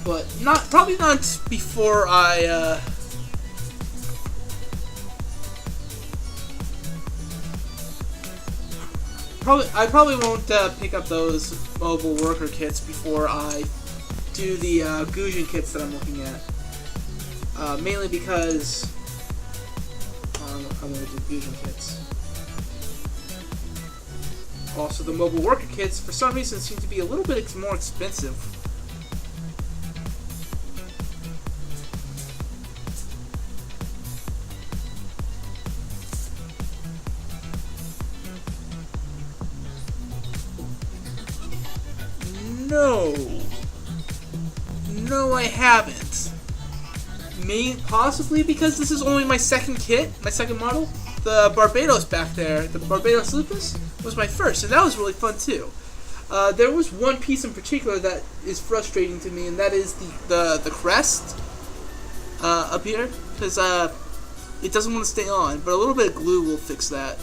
But probably not before I probably won't pick up those mobile worker kits before I do the Gujin kits that I'm looking at. Mainly because I'm going to do Fusion kits. Also, the mobile worker kits, for some reason, seem to be a little bit more expensive. No, I haven't. Possibly because this is only my second kit, my second model. The Barbatos back there, the Barbatos Lupus, was my first, and that was really fun too. There was one piece in particular that is frustrating to me, and that is the crest up here, because it doesn't want to stay on, but a little bit of glue will fix that.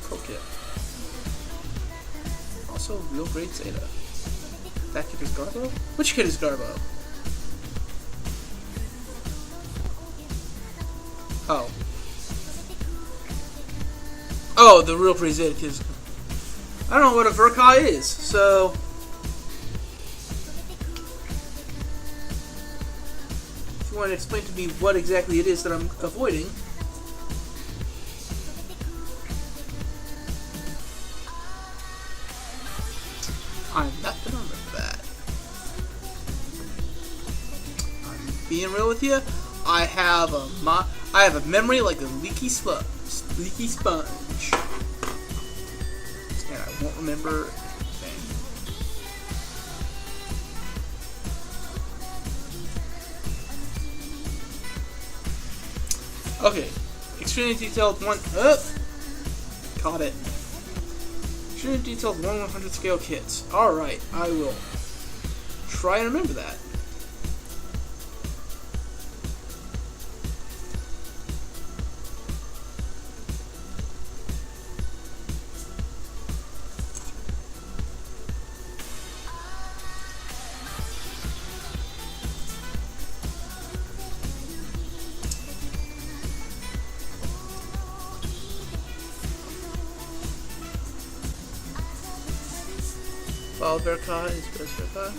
Pro kit. Also, real great Zeta. That kit is Garbo? Which kit is Garbo? Oh. Oh, the real pretty Zeta kit is... I don't know what a Verkai is, so... If you want to explain to me what exactly it is that I'm avoiding... I'm not gonna remember that. I'm being real with you. I have a memory like a leaky sponge, and I won't remember anything. Okay, extremely detailed one. Caught it. Extremely detailed 1/100 scale kits. Alright, I will try and remember that. Valverka is Berserka.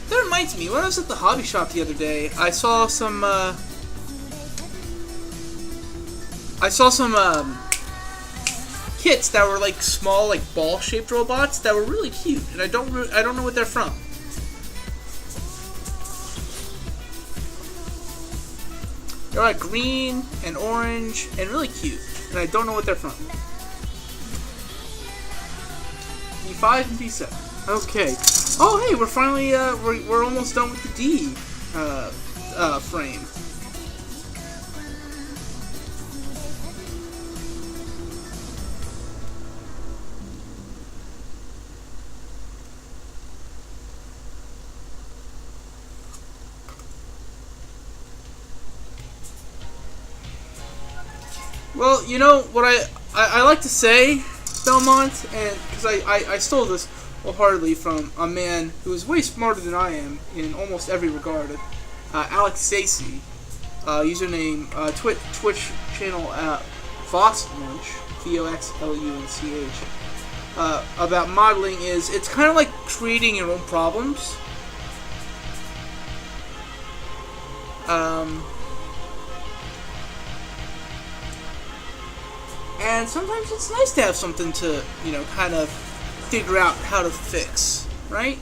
That reminds me, when I was at the hobby shop the other day, I saw some kits that were like small, like ball-shaped robots that were really cute, and I don't know what they're from. They're like green and orange and really cute, and I don't know what they're from. D5 and D7. Okay. Oh, hey, we're finally we're almost done with the D frame. Well, you know what I like to say, Belmont, and because I stole this wholeheartedly from a man who is way smarter than I am in almost every regard, Alex Stacey, username Twitch channel Voxlunch, VOXLUNCH, about modeling is it's kind of like creating your own problems. And sometimes it's nice to have something to, you know, kind of figure out how to fix, right?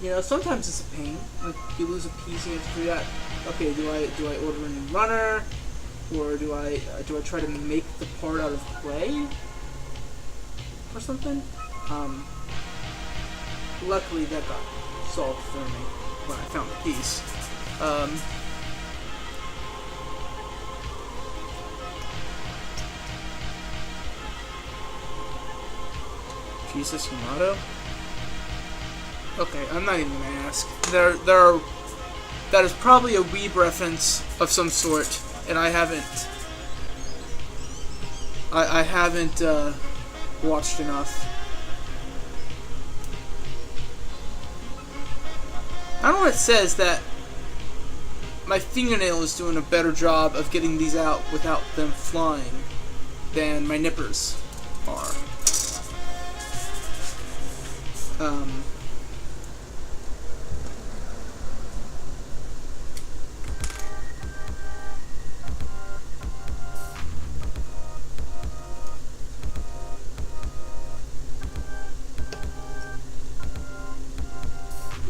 You know, sometimes it's a pain. Like, you lose a piece and you have to figure out, okay, do I order a new runner? Or do I try to make the part out of clay? Or something? Luckily that got solved for me when I found the piece. Jesus Yamato? Okay, I'm not even gonna ask. That is probably a Weeb reference of some sort, and I haven't watched enough. I don't know what it says that my fingernail is doing a better job of getting these out without them flying than my nippers are.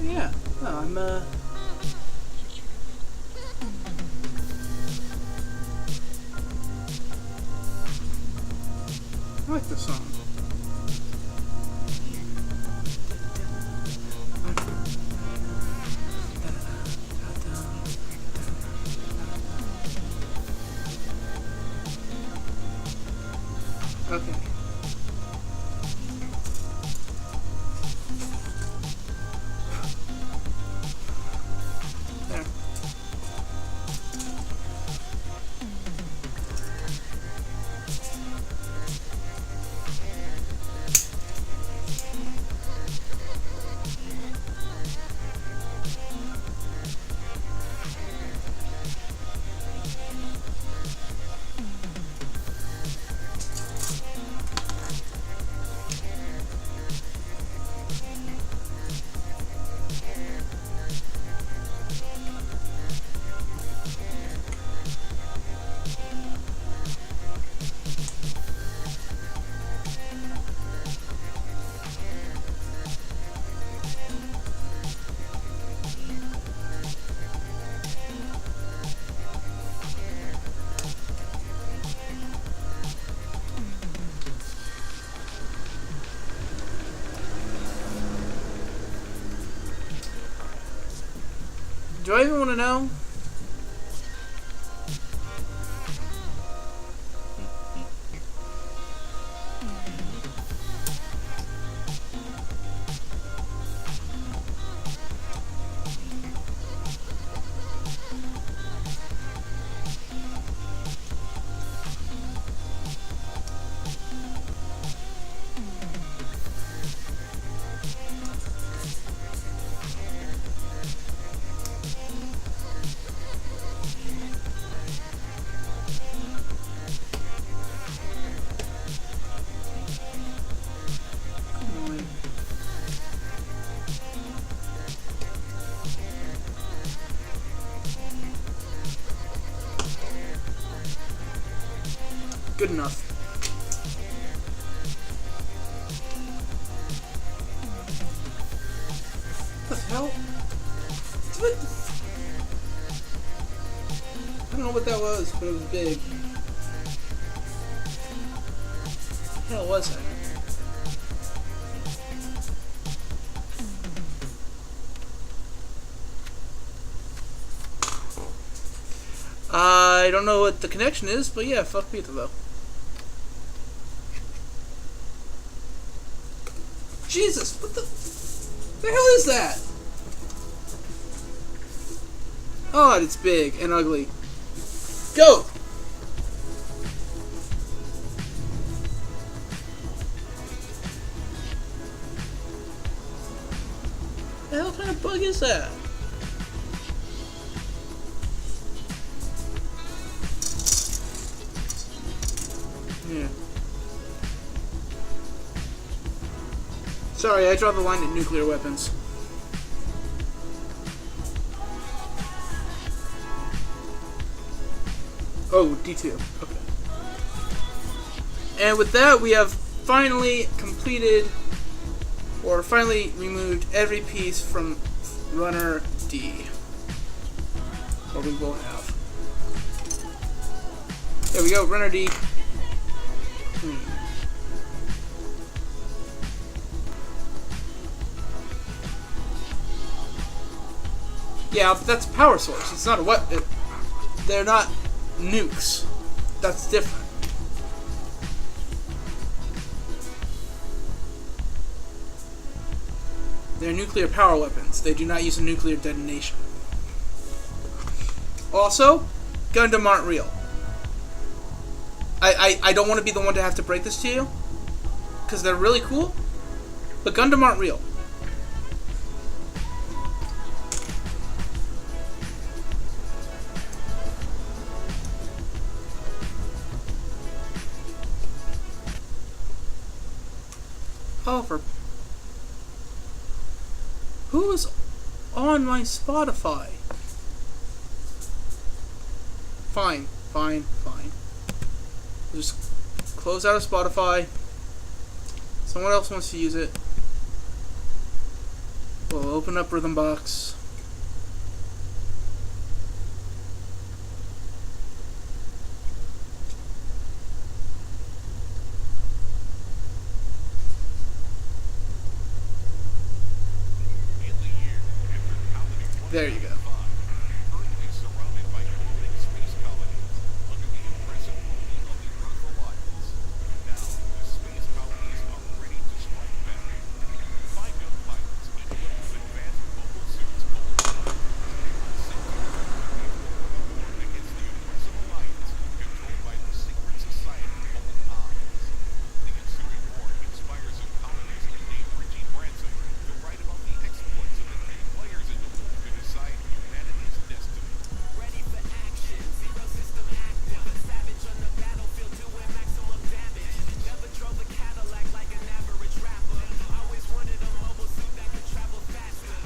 Yeah, no, I'm I like this song. Okay. There. Do I even want to know? Good enough. What the hell? What the I don't know what that was, but it was big. What the hell was that? I don't know what the connection is, but yeah, fuck pizza though. Jesus, what the hell is that? Oh, it's big and ugly. Go! The hell kind of bug is that? Yeah. Sorry, I draw the line at nuclear weapons. Oh, D2. Okay. And with that, we have finally completed, or finally removed every piece from runner D. Or we will have. There we go, runner D. Clean. Yeah, but that's a power source. It's not a weapon. They're not nukes. That's different. They're nuclear power weapons. They do not use a nuclear detonation. Also, Gundam aren't real. I don't want to be the one to have to break this to you, because they're really cool, but Gundam aren't real. Oh, for... Who is on my Spotify? Fine. Just close out of Spotify. Someone else wants to use it. We'll open up Rhythmbox. There you go.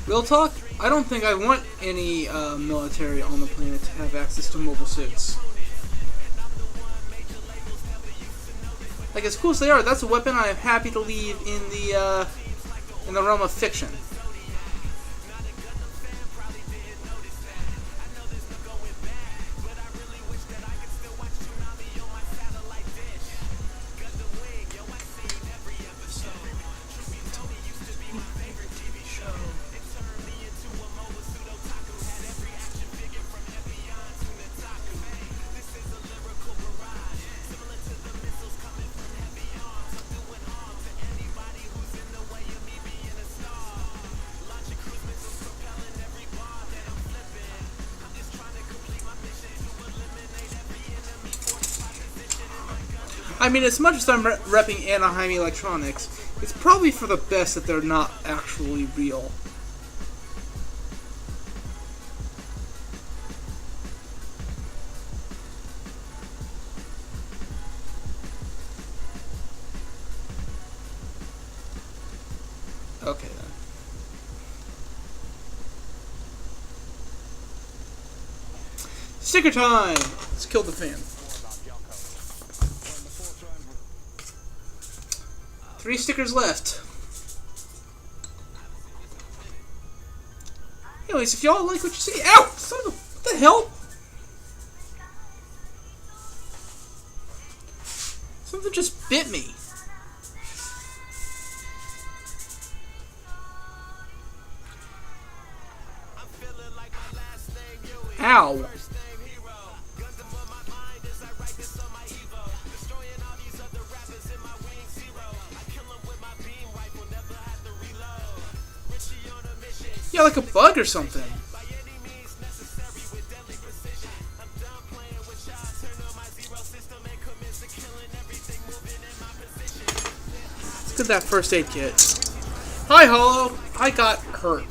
Real talk, I don't think I want any military on the planet to have access to mobile suits. Like, as cool as they are, that's a weapon I am happy to leave in the realm of fiction. I mean, as much as I'm repping Anaheim Electronics, it's probably for the best that they're not actually real. Okay, then. Sticker time! Let's kill the fan. 3 stickers left. Anyways, if y'all like what you see... Ow! Son of a... What the hell? Something just bit me. Ow. Yeah, like a bug or something. at that first aid kit. Hi, Hollow. I got hurt.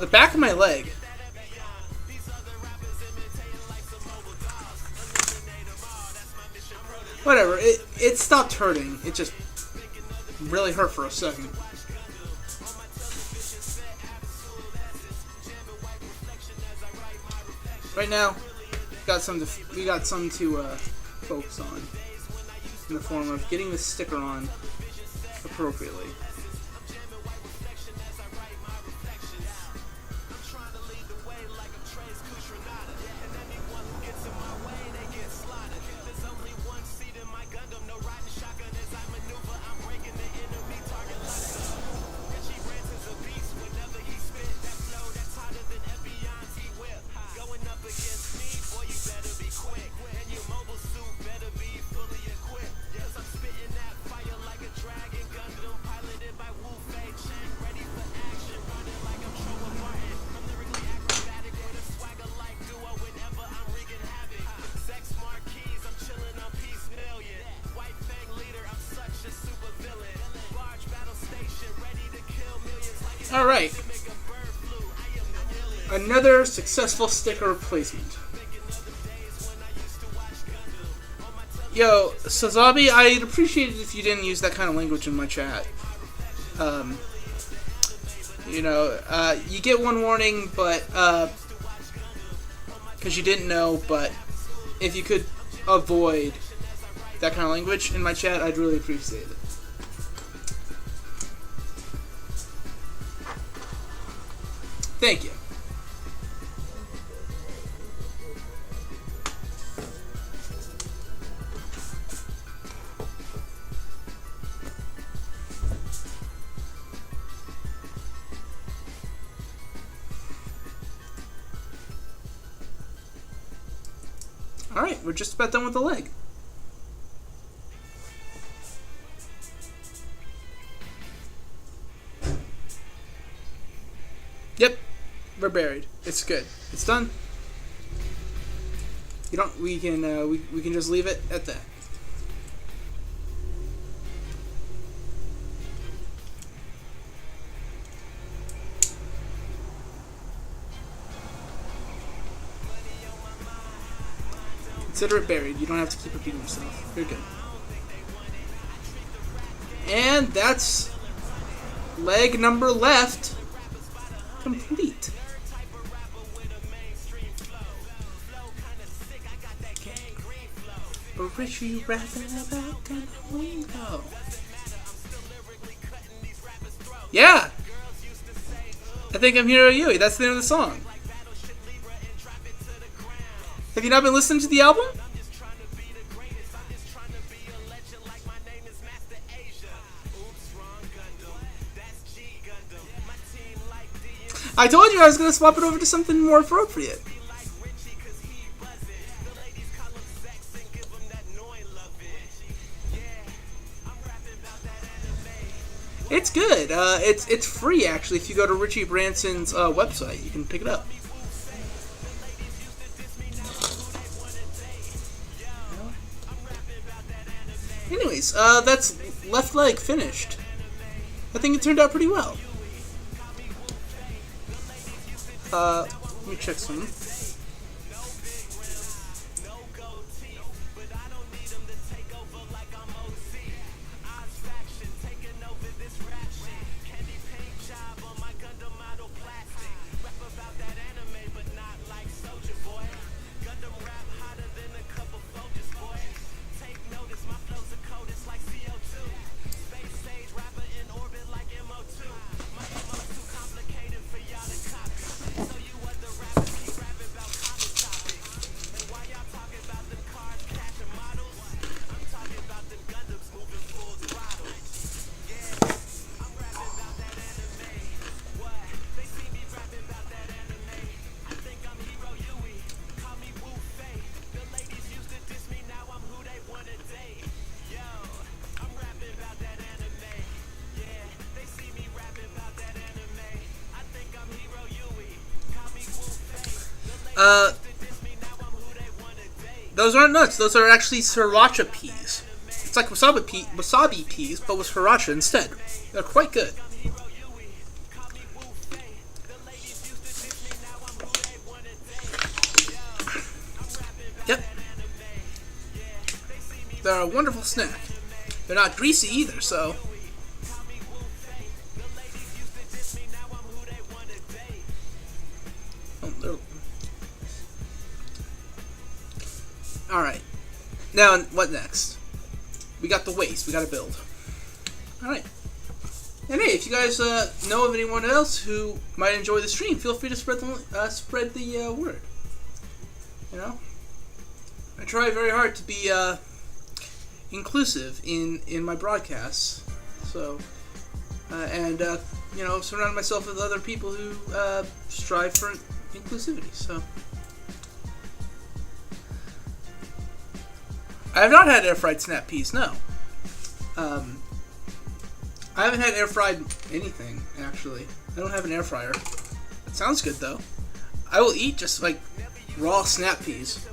The back of my leg. Whatever, it stopped hurting. It just really hurt for a second. Right now, we got some to focus on in the form of getting the sticker on appropriately. Alright. Another successful sticker replacement. Yo, Sazabi, I'd appreciate it if you didn't use that kind of language in my chat. You get one warning, but, because you didn't know, but if you could avoid that kind of language in my chat, I'd really appreciate it. Thank you. Alright, we're just about done with the leg. Yep, we're buried. It's good. It's done. We can just leave it at that. Consider it buried. You don't have to keep repeating yourself. You're good. And that's leg number left complete. A Richie rapping about the window. Yeah! I think I'm Hiro Yui. That's the name of the song. Have you not been listening to the album? I told you I was going to swap it over to something more appropriate. It's good. It's free, actually. If you go to Richie Branson's website, you can pick it up. Anyways, that's left leg finished. I think it turned out pretty well. Let me check some. Those aren't nuts. Those are actually sriracha peas. It's like wasabi peas, but with sriracha instead. They're quite good. Yep. They're a wonderful snack. They're not greasy either, so... Alright. Now, what next? We got the waste. We gotta build. Alright. And hey, if you guys know of anyone else who might enjoy the stream, feel free to spread the word. You know? I try very hard to be inclusive in my broadcasts. So, you know, surround myself with other people who strive for inclusivity. So, I have not had air fried snap peas. No. I haven't had air fried anything actually. I don't have an air fryer. It sounds good though. I will eat just like raw snap peas.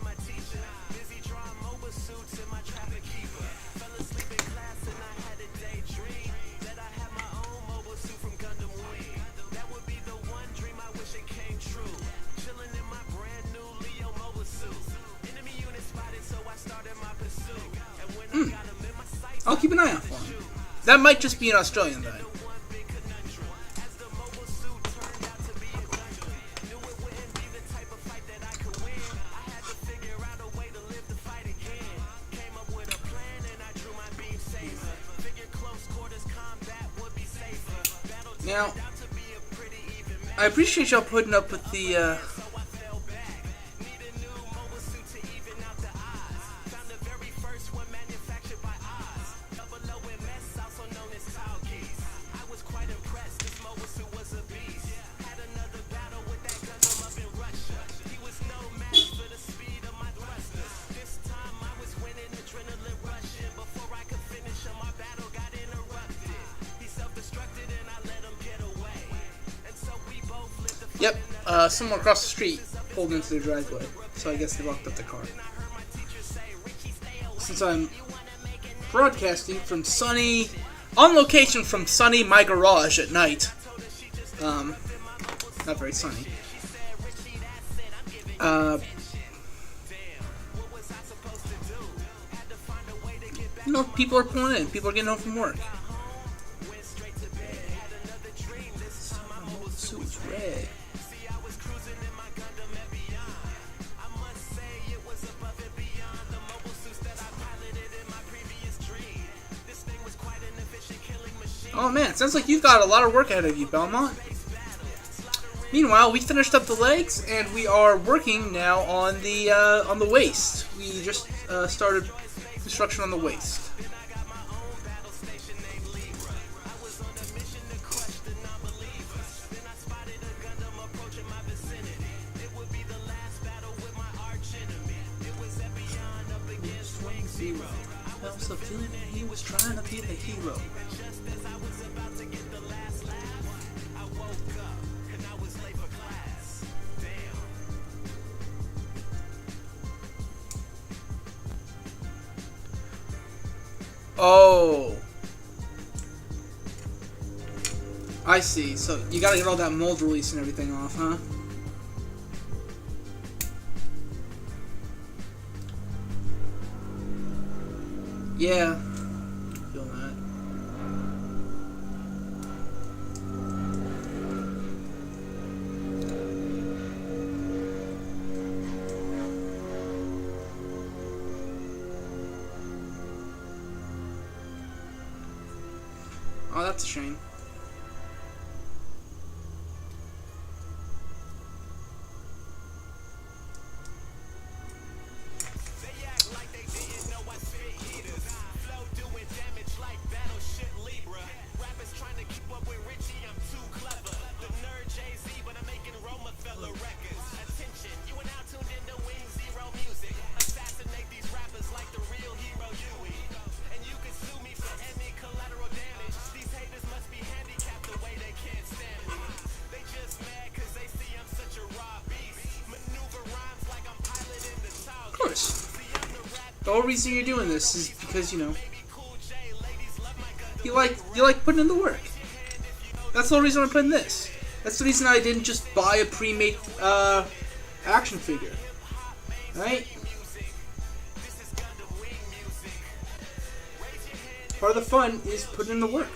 I'll keep an eye out for him. That might just be an Australian guy. Now, I appreciate y'all putting up with the, Yep, someone across the street pulled into their driveway, so I guess they locked up the car. Since I'm broadcasting from on location from sunny my garage at night, not very sunny, you know, people are pulling in, people are getting home from work. Red. Oh man, sounds like you've got a lot of work ahead of you, Belmont. Meanwhile, we finished up the legs, and we are working now on the waist. We just started construction on the waist. He was trying to be the hero. Oh, I see. So you gotta get all that mold release and everything off, huh? Yeah. Feel that. Oh, that's a shame. The whole reason you're doing this is because, you know, you like putting in the work. That's the whole reason I'm putting this. That's the reason I didn't just buy a pre-made action figure. Right? Part of the fun is putting in the work.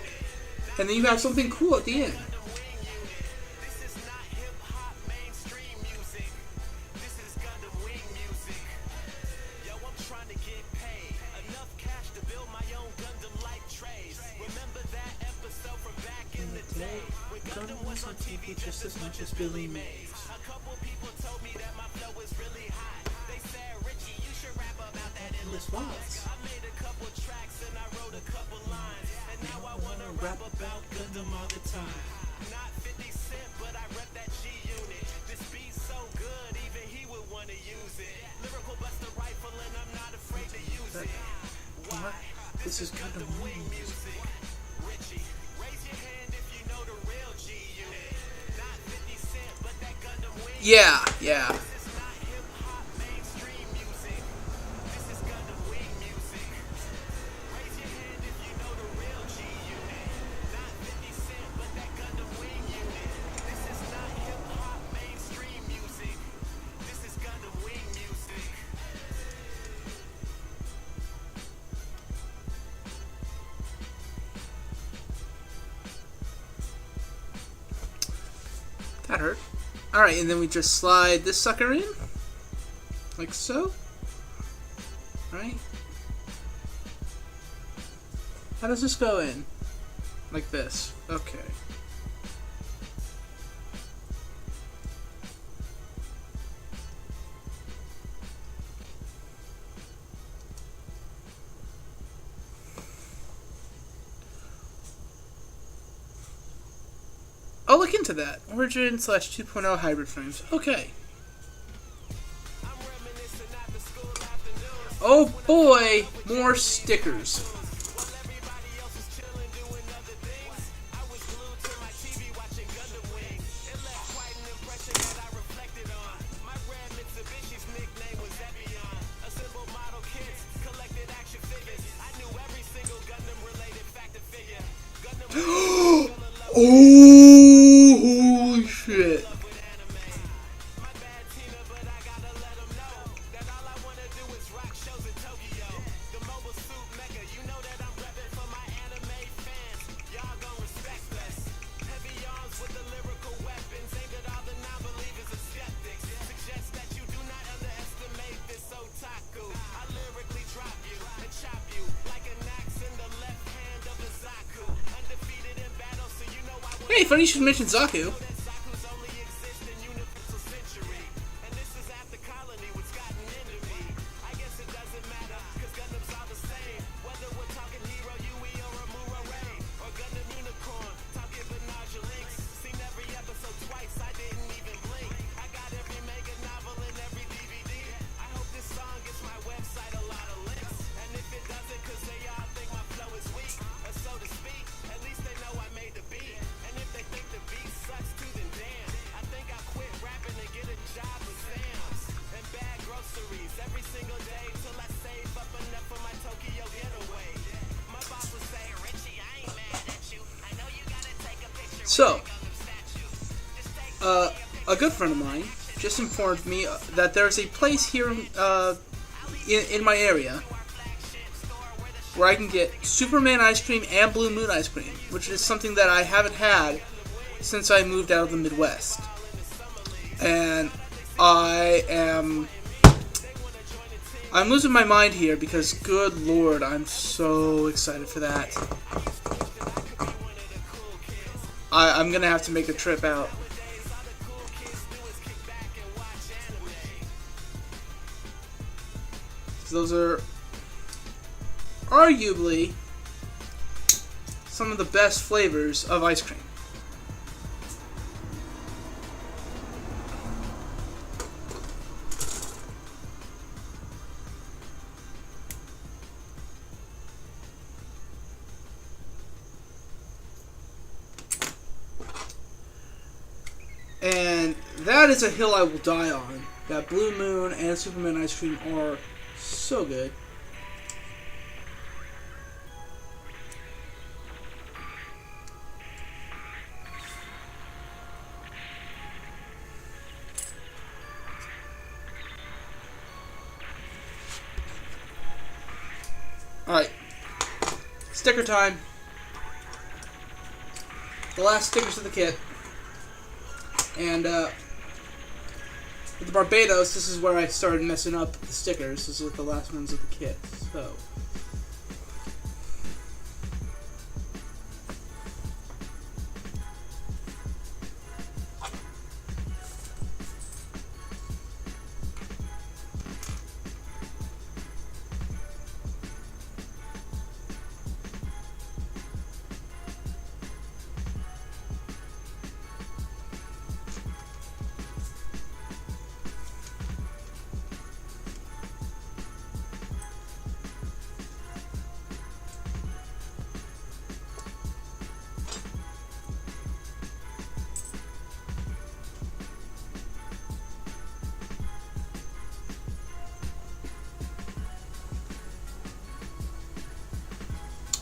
And then you have something cool at the end. Just as much as Billy Mays. A couple people told me that my flow is really hot. They said, Richie, you should rap about that in response. I made a couple tracks and I wrote a couple lines. And now I wanna rap about Gundam all the time. Not 50 Cent, but I rep that G unit. This beat's so good, even he would wanna use it. Lyrical Buster Rifle and I'm not afraid to use it. Why? This is Gundam Wing music. Richie, raise your hand if you know the real G unit. Yeah, yeah. That hurt. Alright, and then we just slide this sucker in. Like so. Right? How does this go in? Like this. Okay. I'll look into that. Origin / 2.0 hybrid frames. Okay. Oh boy, more stickers. Oh, holy shit. Hey, funny you should mention Zaku. So, a good friend of mine just informed me that there's a place here in my area where I can get Superman ice cream and Blue Moon ice cream, which is something that I haven't had since I moved out of the Midwest. And I'm losing my mind here because, good lord, I'm so excited for that. I'm gonna have to make a trip out. Those are arguably some of the best flavors of ice cream. And that is a hill I will die on. That Blue Moon and Superman ice cream are so good. sticker time. The last stickers of the kit. And with the Barbados, this is where I started messing up the stickers. This is the last ones of the kit. So.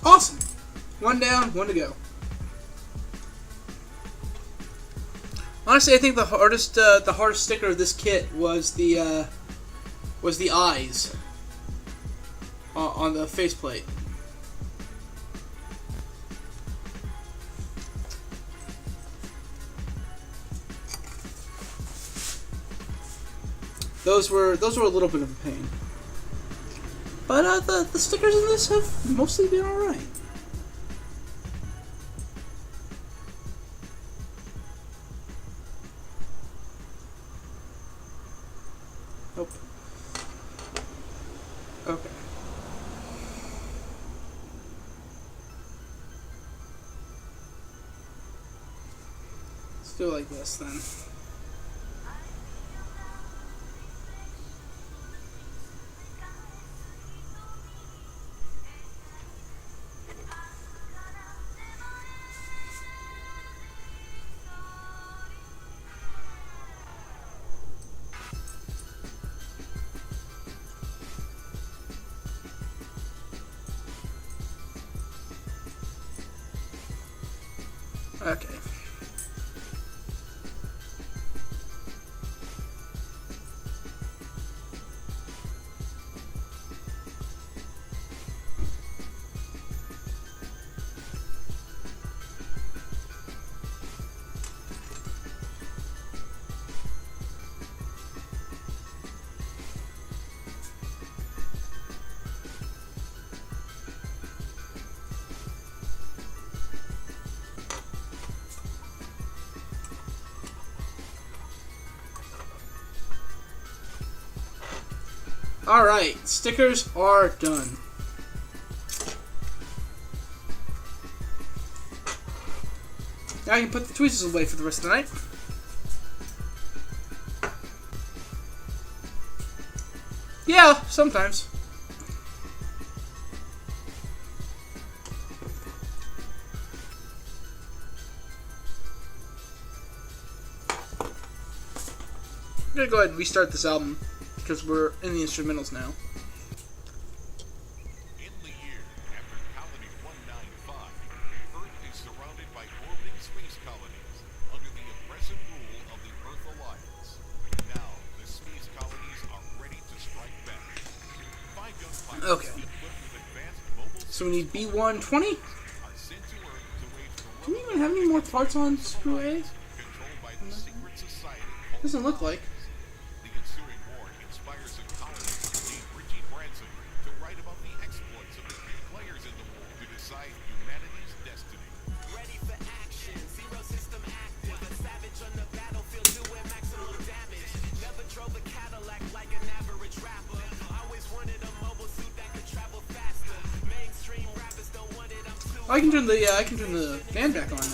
Awesome! One down, one to go. Honestly, I think the hardest sticker of this kit was the eyes on the faceplate. Those were a little bit of a pain. But the stickers in this have mostly been alright. Nope. Okay. Let's do it like this then. Okay. Alright, stickers are done. Now I can put the tweezers away for the rest of the night. Yeah, sometimes. I'm gonna go ahead and restart this album because we're in the instrumentals now. In the year after Colony 195, Earth is surrounded by orbiting space colonies under the oppressive rule of the Earth Alliance. Now, the space colonies are ready to strike back. Five-gun pilots Okay. equipped with advanced mobile So we need B120. are sent to Earth to wage Do we even have any more parts on Screw A? controlled by the secret society called Doesn't look like. The ensuing war inspires a colonist named Richie Branson to write about the exploits of the key players in the war to decide humanity's destiny. Ready for action, zero system active. A savage on the battlefield doing maximum damage. Never drove a Cadillac like an average rapper. Always wanted a mobile suit that could travel faster. Mainstream rappers don't want it, I'm too I can turn the fan back on now. all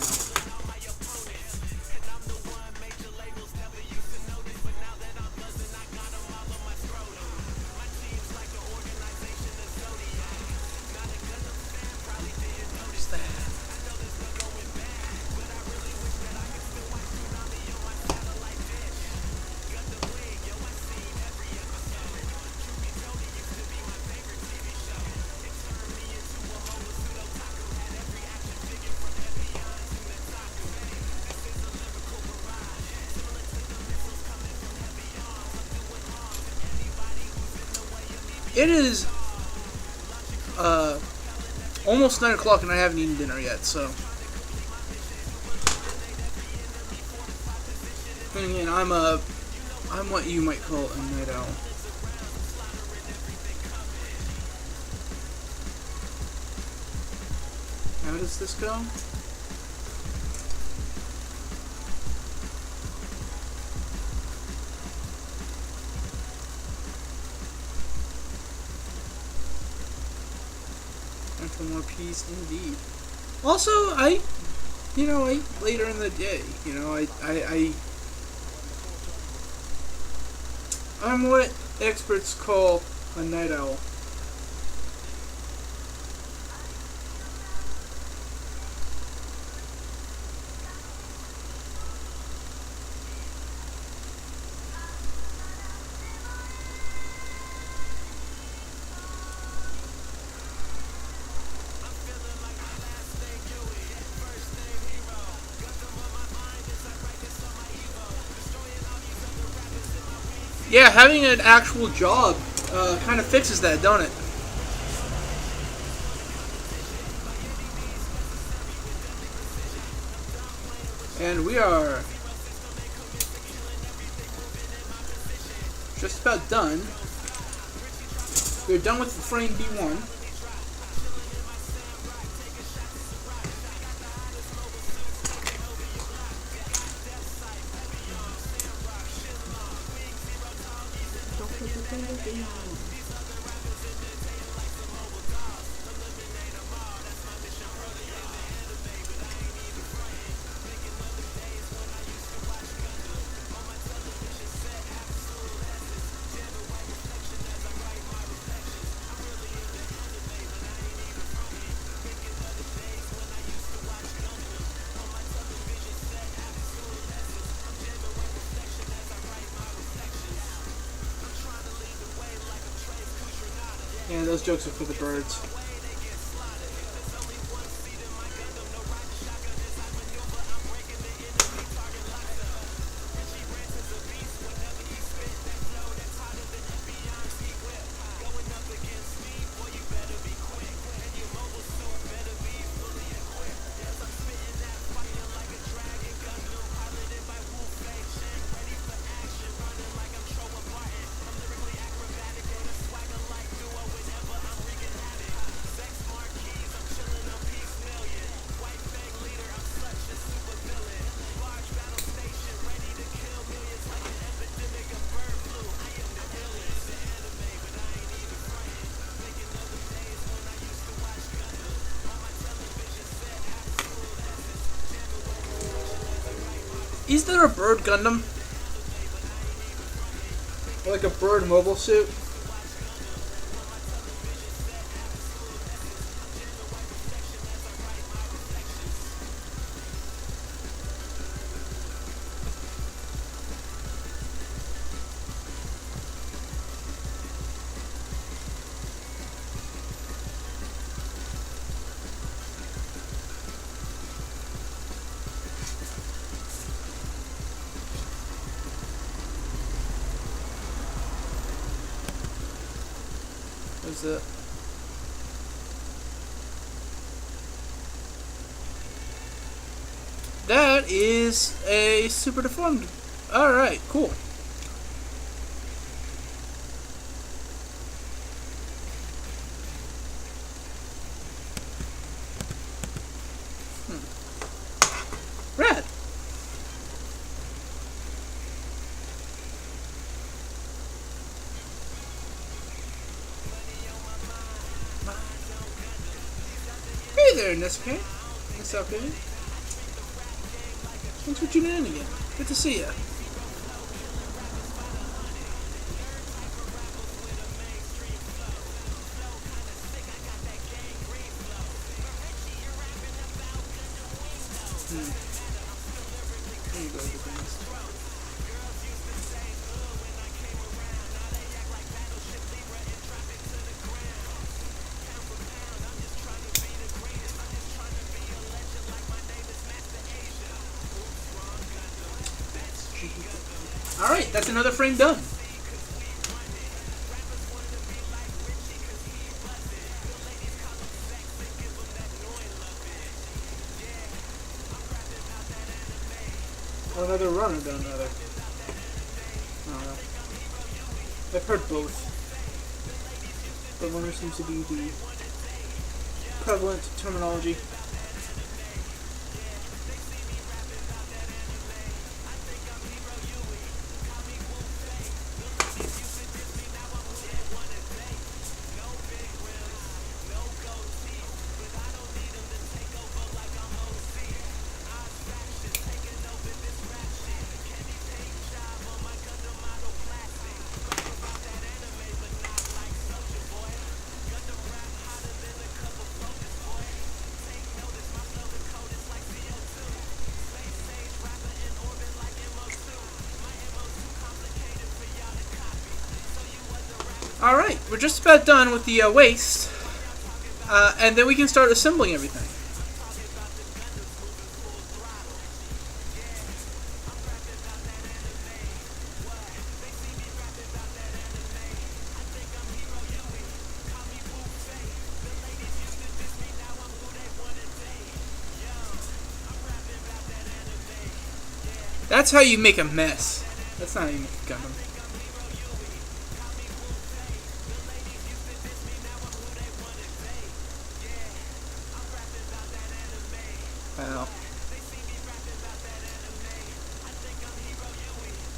my opponents. And I'm the one major labels never used to notice. But now that I'm buzzing, I got them all on my scrotum. My team's like the organization of Zodiac. Not a Gundam fan, probably didn't notice that. I know there's no going back, but I really wish that I could still watch Tsunami on my satellite dish. Gundam Wing, yo, I seen every episode. Truth be told, it used to be my favorite TV show. It turned me into a mobile pseudo-taku. Had every action figure from Evian to Netaku. This is a lyrical barrage, similar to the missiles coming from heavy arms. I'm doing harm to anybody who's in the way of me. It is almost 9 o'clock and I haven't eaten dinner yet, so. And again, I'm what you might call a night owl. How does this go? And for more peace, indeed. Also, later in the day, I'm what experts call a night owl. Yeah, having an actual job kind of fixes that, don't it? And we are just about done. We're done with the frame B1. Yeah, those jokes are for the birds. Is there a bird Gundam? Or like a bird mobile suit? Is it? That is a super deformed. Alright, cool. Rad. Hey there, Nesuke. What's up, baby? Thanks for tuning in again. Good to see ya. There you go, good things. Alright, that's another frame done. Or another runner down, rather. I don't know. I've heard both. But runner seems to be the prevalent terminology. Alright, we're just about done with the waist. And then we can start assembling everything. That's how you make a mess. That's not how you make a Gundam. Wow.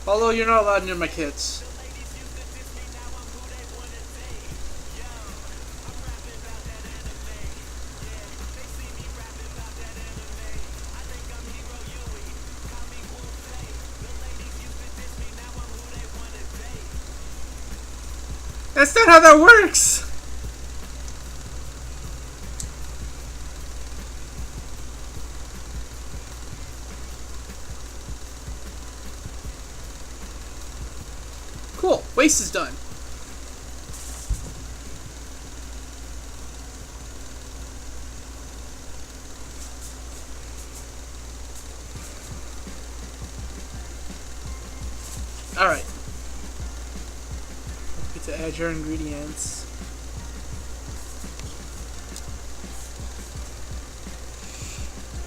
Although you're not allowed near my kids. That's not how that works! Cool, waist is done. Alright. Let's get to add your ingredients.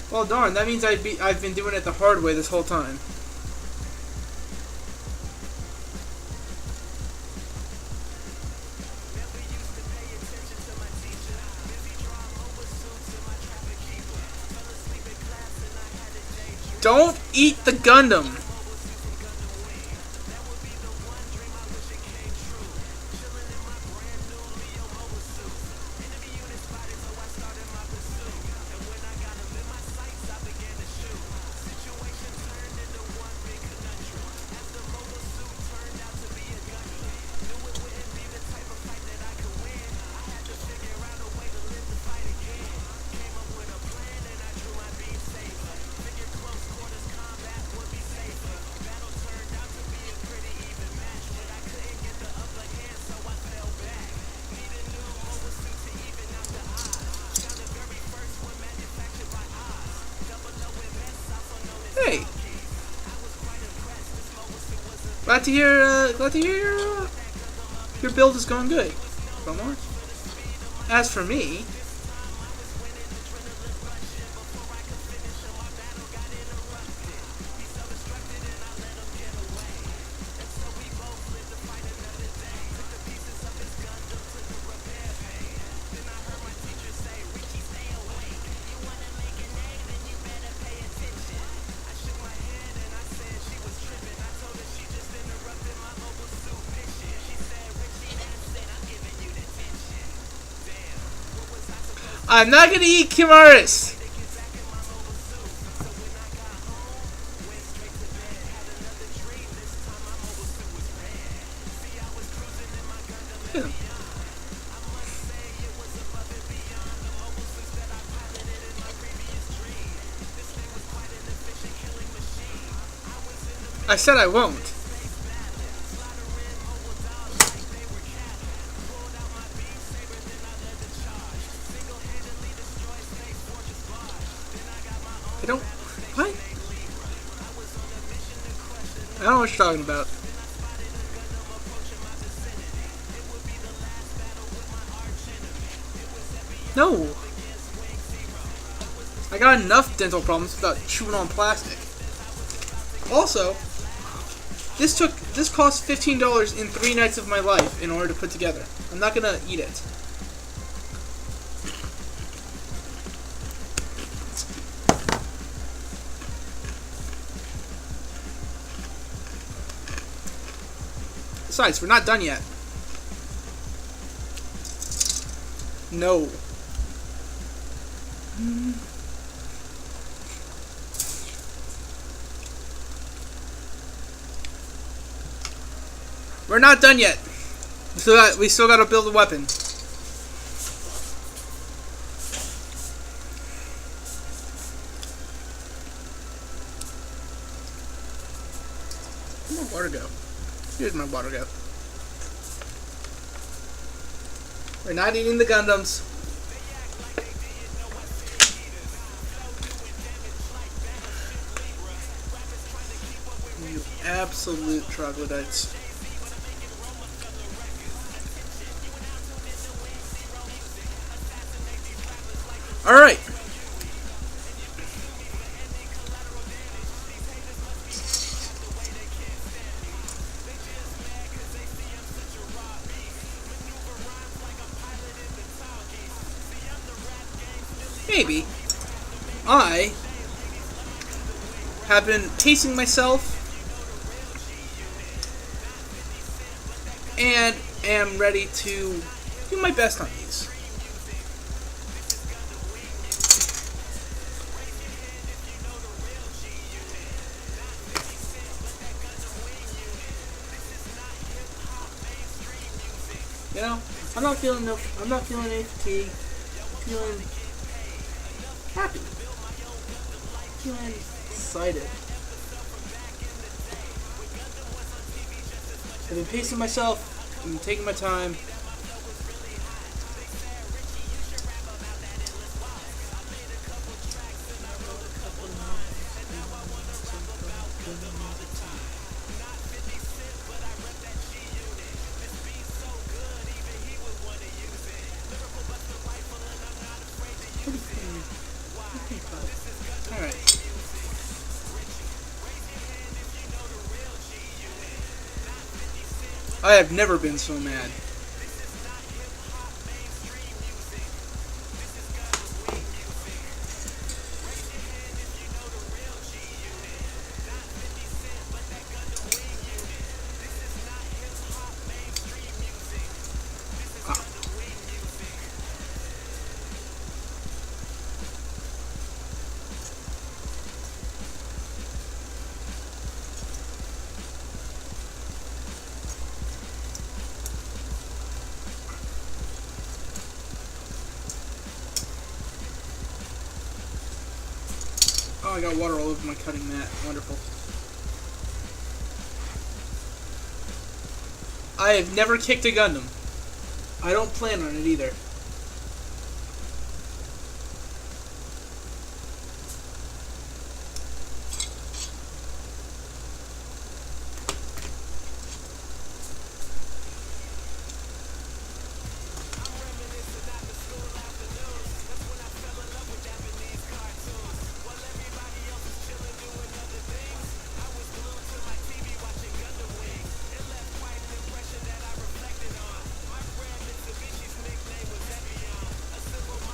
Well darn, that means I've been doing it the hard way this whole time. Don't eat the Gundam! Hey, glad to hear your build is going good. One more. As for me, I'm not gonna eat Kimaris! I said I won't. I don't... What? I don't know what you're talking about. No! I got enough dental problems without chewing on plastic. Also, this cost $15 in 3 nights of my life in order to put together. I'm not gonna eat it. Besides, we're not done yet. No. We're not done yet. We still got to build a weapon. Where'd my water go? Here's my water go. We're not eating the Gundams. You absolute troglodytes. Alright. Maybe. I have been pacing myself and am ready to do my best on these. You know, I'm not feeling any fatigue. I'm feeling happy. I'm feeling excited. I've been pacing myself. I'm taking my time. Alright. I have never been so mad. Oh, I got water all over my cutting mat. Wonderful. I have never kicked a Gundam. I don't plan on it either.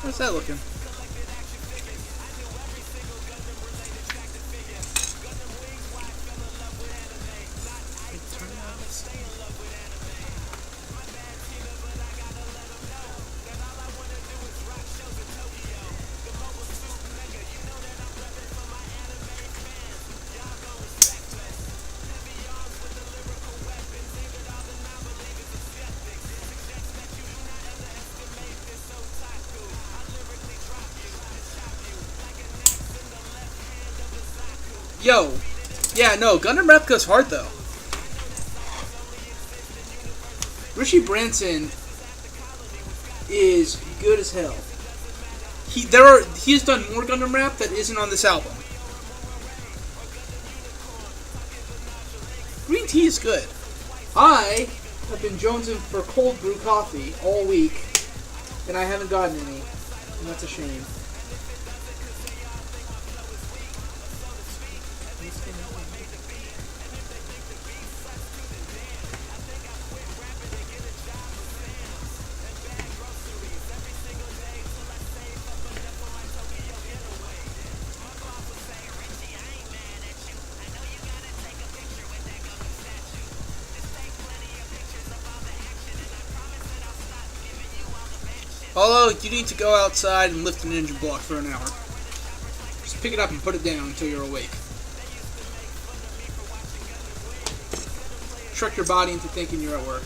How's that looking? Yo, yeah, no, Gundam Rap goes hard though. Richie Branson is good as hell. He's done more Gundam Rap that isn't on this album. Green tea is good. I have been jonesing for cold brew coffee all week, and I haven't gotten any, and that's a shame. Although, you need to go outside and lift an engine block for an hour. Just pick it up and put it down until you're awake. Trick your body into thinking you're at work.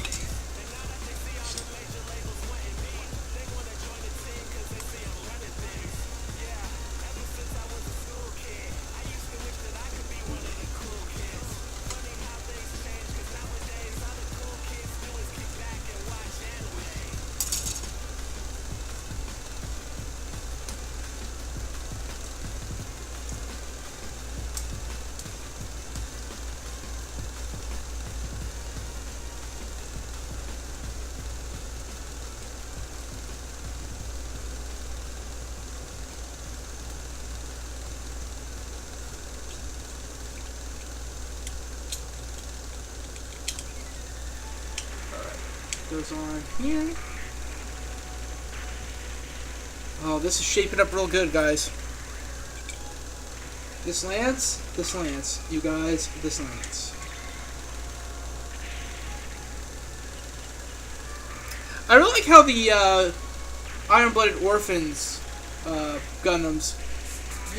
Goes on here. Oh, this is shaping up real good, guys. This lands, you guys, this lands. I really like how the Iron-Blooded Orphans Gundams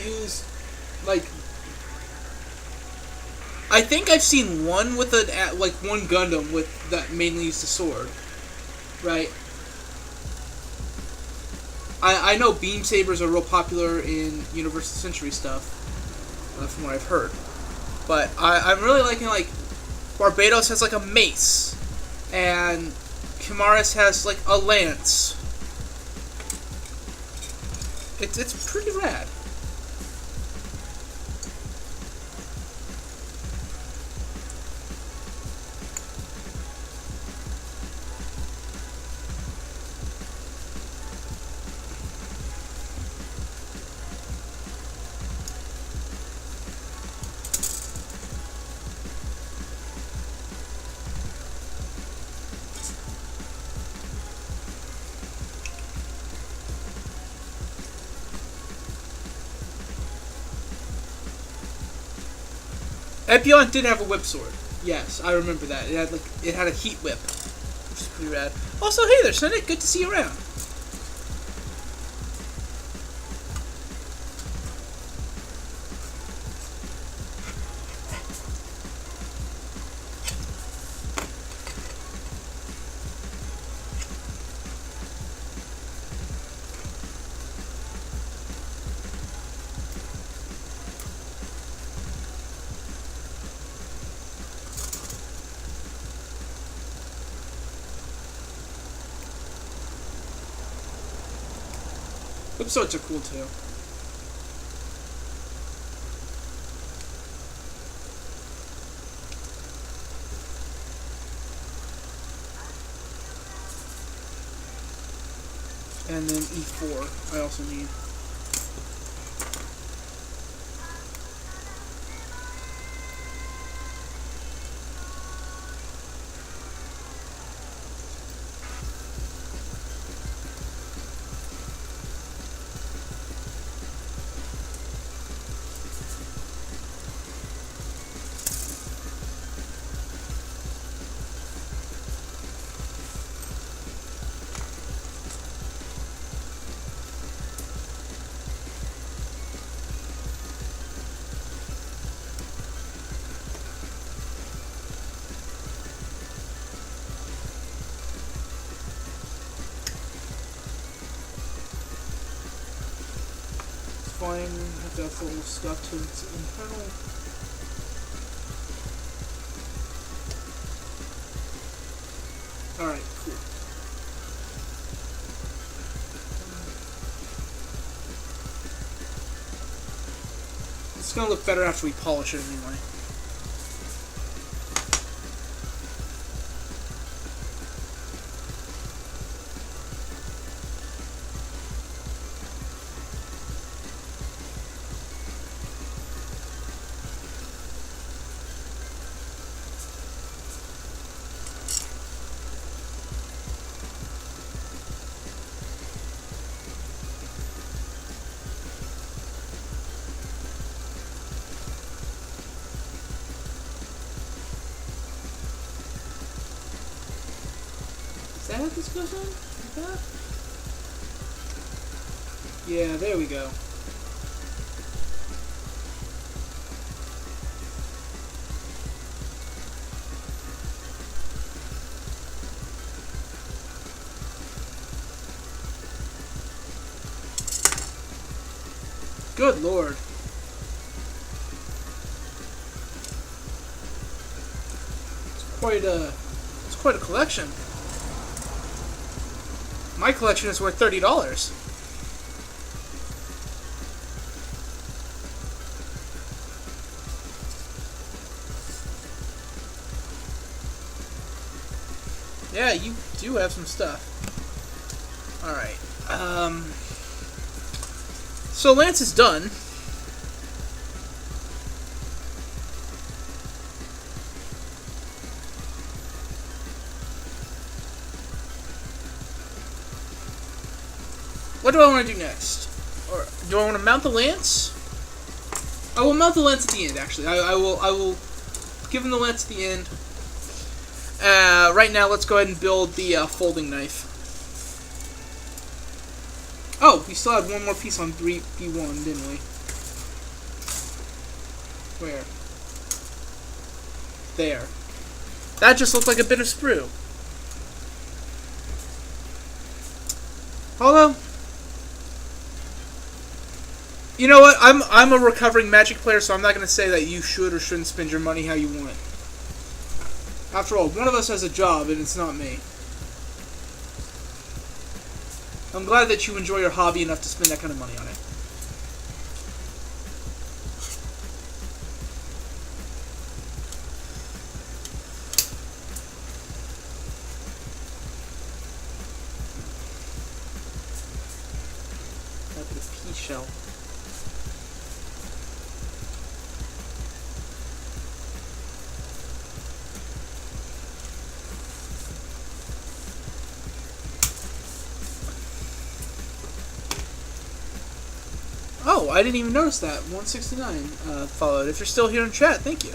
use, like, I think I've seen one with one Gundam with that mainly used the sword, right? I know beam sabers are real popular in Universal Century stuff, from what I've heard, but I'm really liking, like, Barbados has like a mace, and Kimaris has like a lance. It's pretty rad. Epion did have a whip sword. Yes, I remember that. It had a heat whip, which is pretty rad. Also, hey there, Sonic. Good to see you around. Whip swords are cool too. And then E4 I also need. Fine, have that little stuff to its internal. Alright, cool. It's gonna look better after we polish it anyway. Is that how this goes on? Like that? Yeah, there we go. Good lord. It's quite a collection. My collection is worth $30. Yeah, you do have some stuff. Alright. So Lance is done. What do I want to do next? Or do I want to mount the lance? I will mount the lance at the end. Actually, I will give him the lance at the end. Right now, let's go ahead and build the folding knife. Oh, we still had one more piece on B1, didn't we? Where? There. That just looked like a bit of sprue. Although, you know what? I'm a recovering Magic player, so I'm not going to say that you should or shouldn't spend your money how you want. After all, one of us has a job, and it's not me. I'm glad that you enjoy your hobby enough to spend that kind of money on it. That bit of pea shell. Oh, I didn't even notice that. 169 followed. If you're still here in chat, thank you.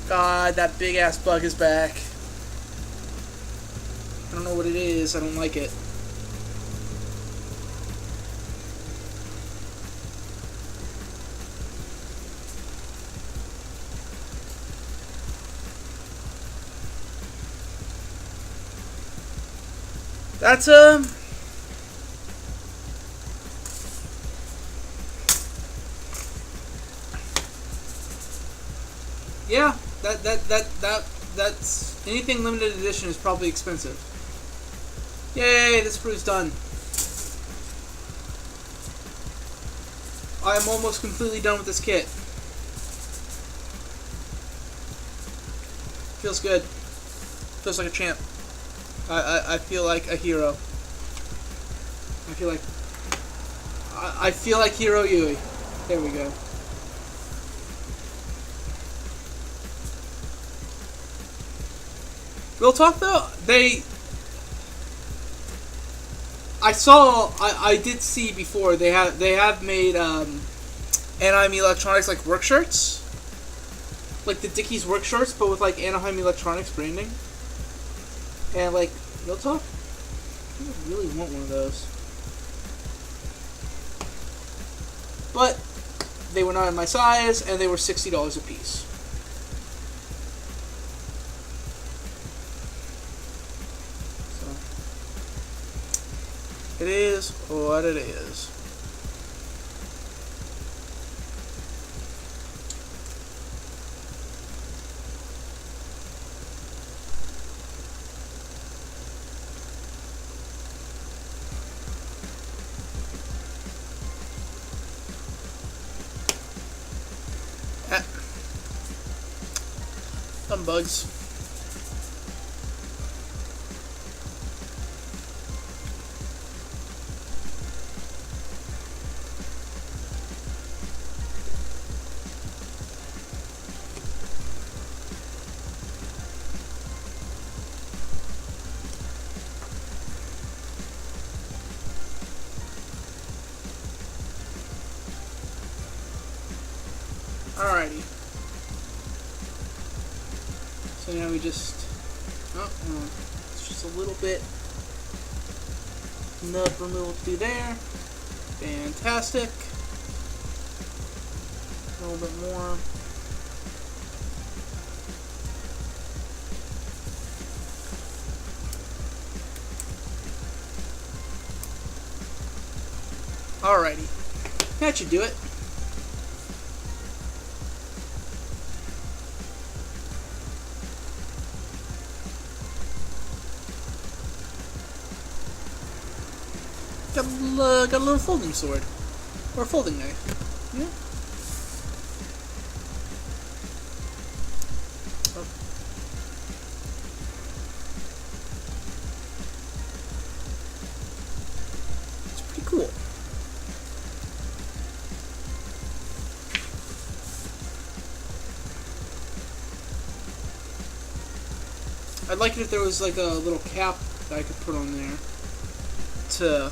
God, that big ass bug is back. I don't know what it is. I don't like it. That's yeah. That's anything limited edition is probably expensive. Yay, this sprue's done. I am almost completely done with this kit. Feels good. Feels like a champ. I feel like a hero. I feel like Hero Yui. There we go. Real talk though, I did see before they have made Anaheim Electronics like work shirts, like the Dickies work shirts, but with like Anaheim Electronics branding. And like, real talk, I really want one of those, but they were not in my size, and they were $60 a piece. It is what it is. Some bugs. Alrighty. So now we just... Oh, hold on. It's just a little bit nub removal to do there. Fantastic. A little bit more. Alrighty. That should do it. Got a little folding sword. Or a folding knife. Yeah. Oh. It's pretty cool. I'd like it if there was like a little cap that I could put on there to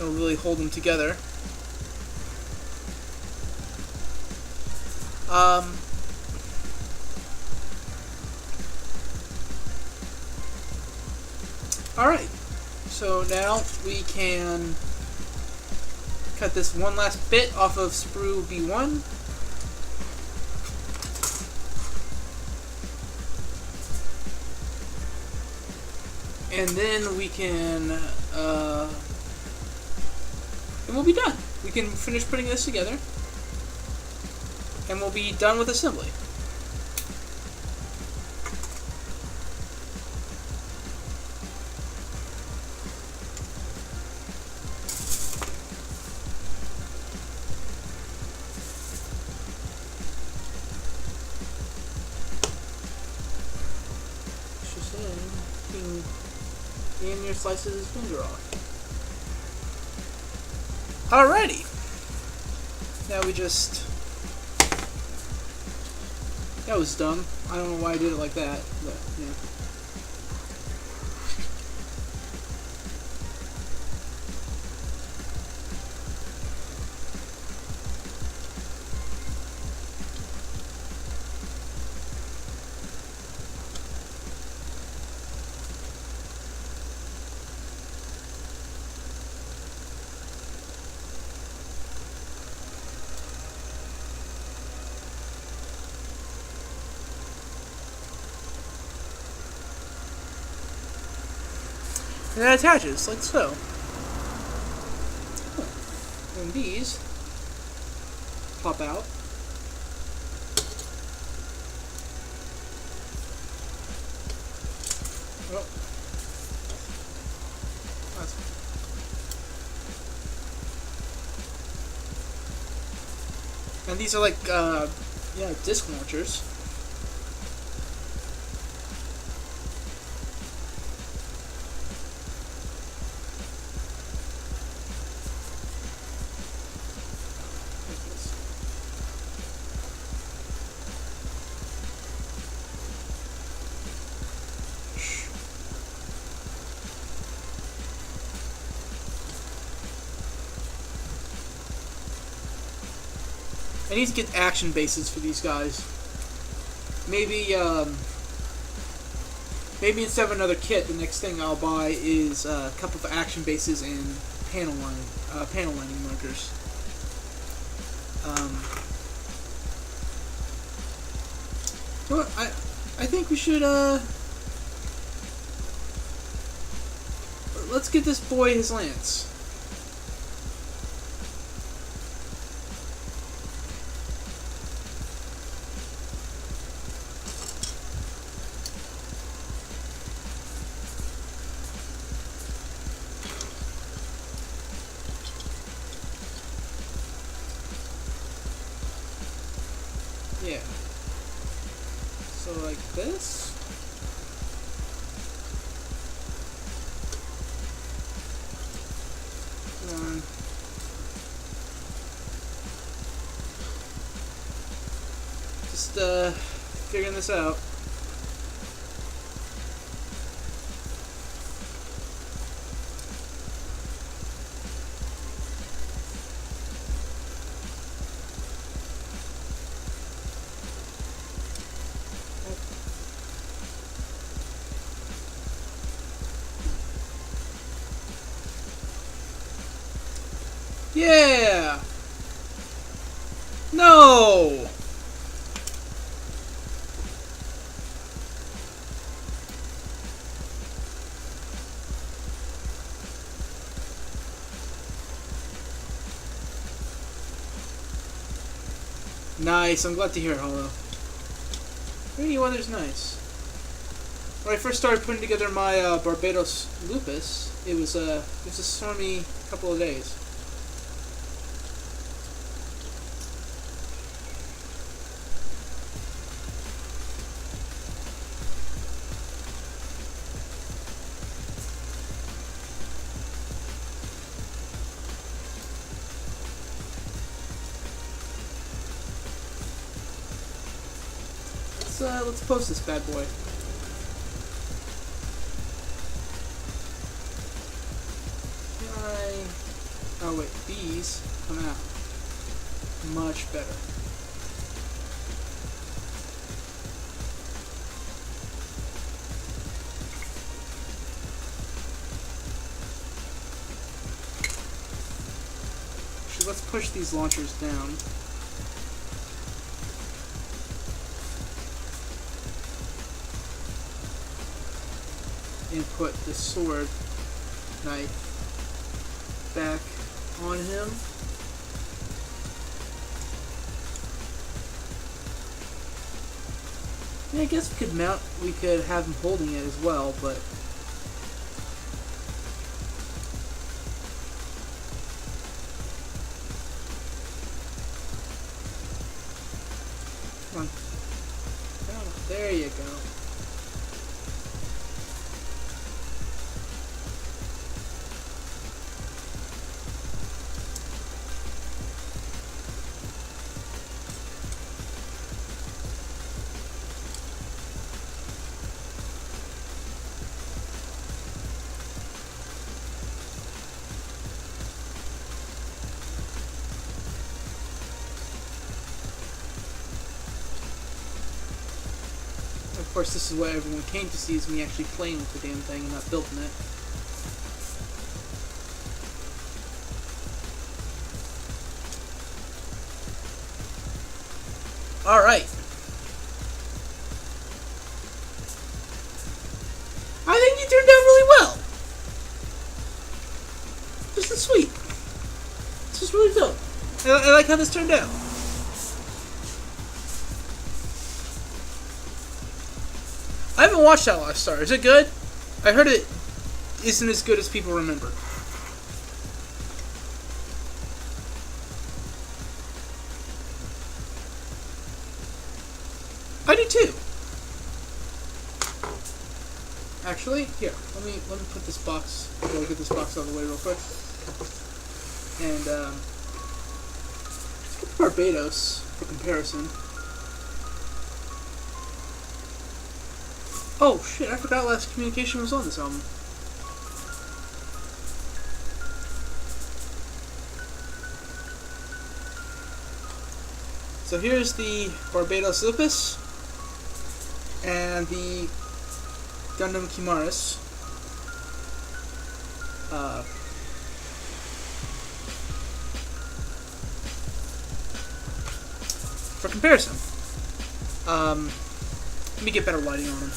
really hold them together. Alright, so now we can cut this one last bit off of sprue B1. And then we can, and we'll be done. We can finish putting this together, and we'll be done with assembly. It's just saying, damn near slices his finger off. Alrighty. Now we just... That was dumb. I don't know why I did it like that, but yeah. And that attaches, like so. And these pop out. Oh. And these are like, yeah, disc launchers. I need to get action bases for these guys. Maybe, maybe instead of another kit, the next thing I'll buy is a couple of action bases and panel lining markers. Well, I think we should, let's get this boy his lance. Yeah. So like this. Come on. Just figuring this out. Yeah! No! Nice, I'm glad to hear it, Hollow. Rainy weather's nice. When I first started putting together my Barbados Lupus, it was a stormy couple of days. Let's post this bad boy. Oh wait, these come out much better. Actually, let's push these launchers down. And put the sword knife back on him. Yeah, I guess we could have him holding it as well, but come on. Oh, there you go. Of course, this is what everyone came to see, is me actually playing with the damn thing and not building it. Alright. I think you turned out really well. This is sweet. This is really dope. I like how this turned out. I haven't watched that Lost Star. Is it good? I heard it isn't as good as people remember. I do too. Actually, here, let me put this box. We'll get this box out of the way real quick. And let's get to Barbados for comparison. Oh shit, I forgot Last Communication was on this album. So here's the Barbados Lupus and the Gundam Chimaris. For comparison, let me get better lighting on them.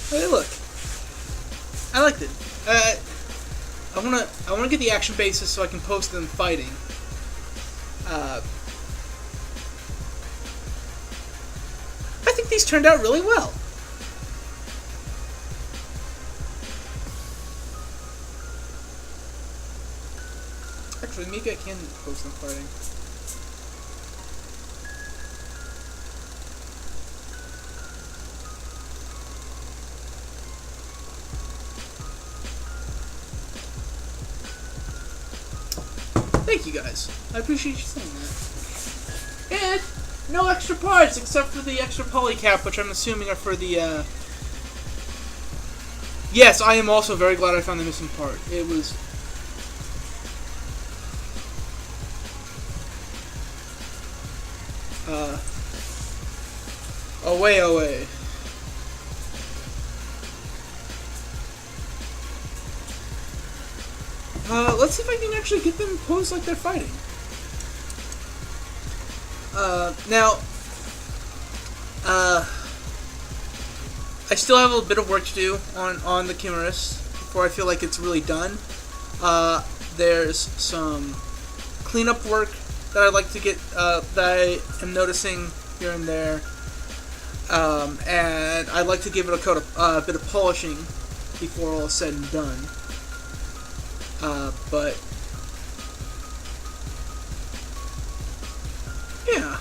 Hey, look. I liked it. I wanna get the action bases so I can post them fighting. I think these turned out really well. Actually, maybe I can post them fighting. Thank you guys. I appreciate you saying that. And no extra parts except for the extra polycap, which I'm assuming are for the. Yes, I am also very glad I found the missing part. It was. Away. Let's see if I can actually get them posed like they're fighting. Now, I still have a bit of work to do on the Chimeras before I feel like it's really done. There's some cleanup work that I'd like to get, that I am noticing here and there. And I'd like to give it a bit of polishing before all is said and done. But yeah,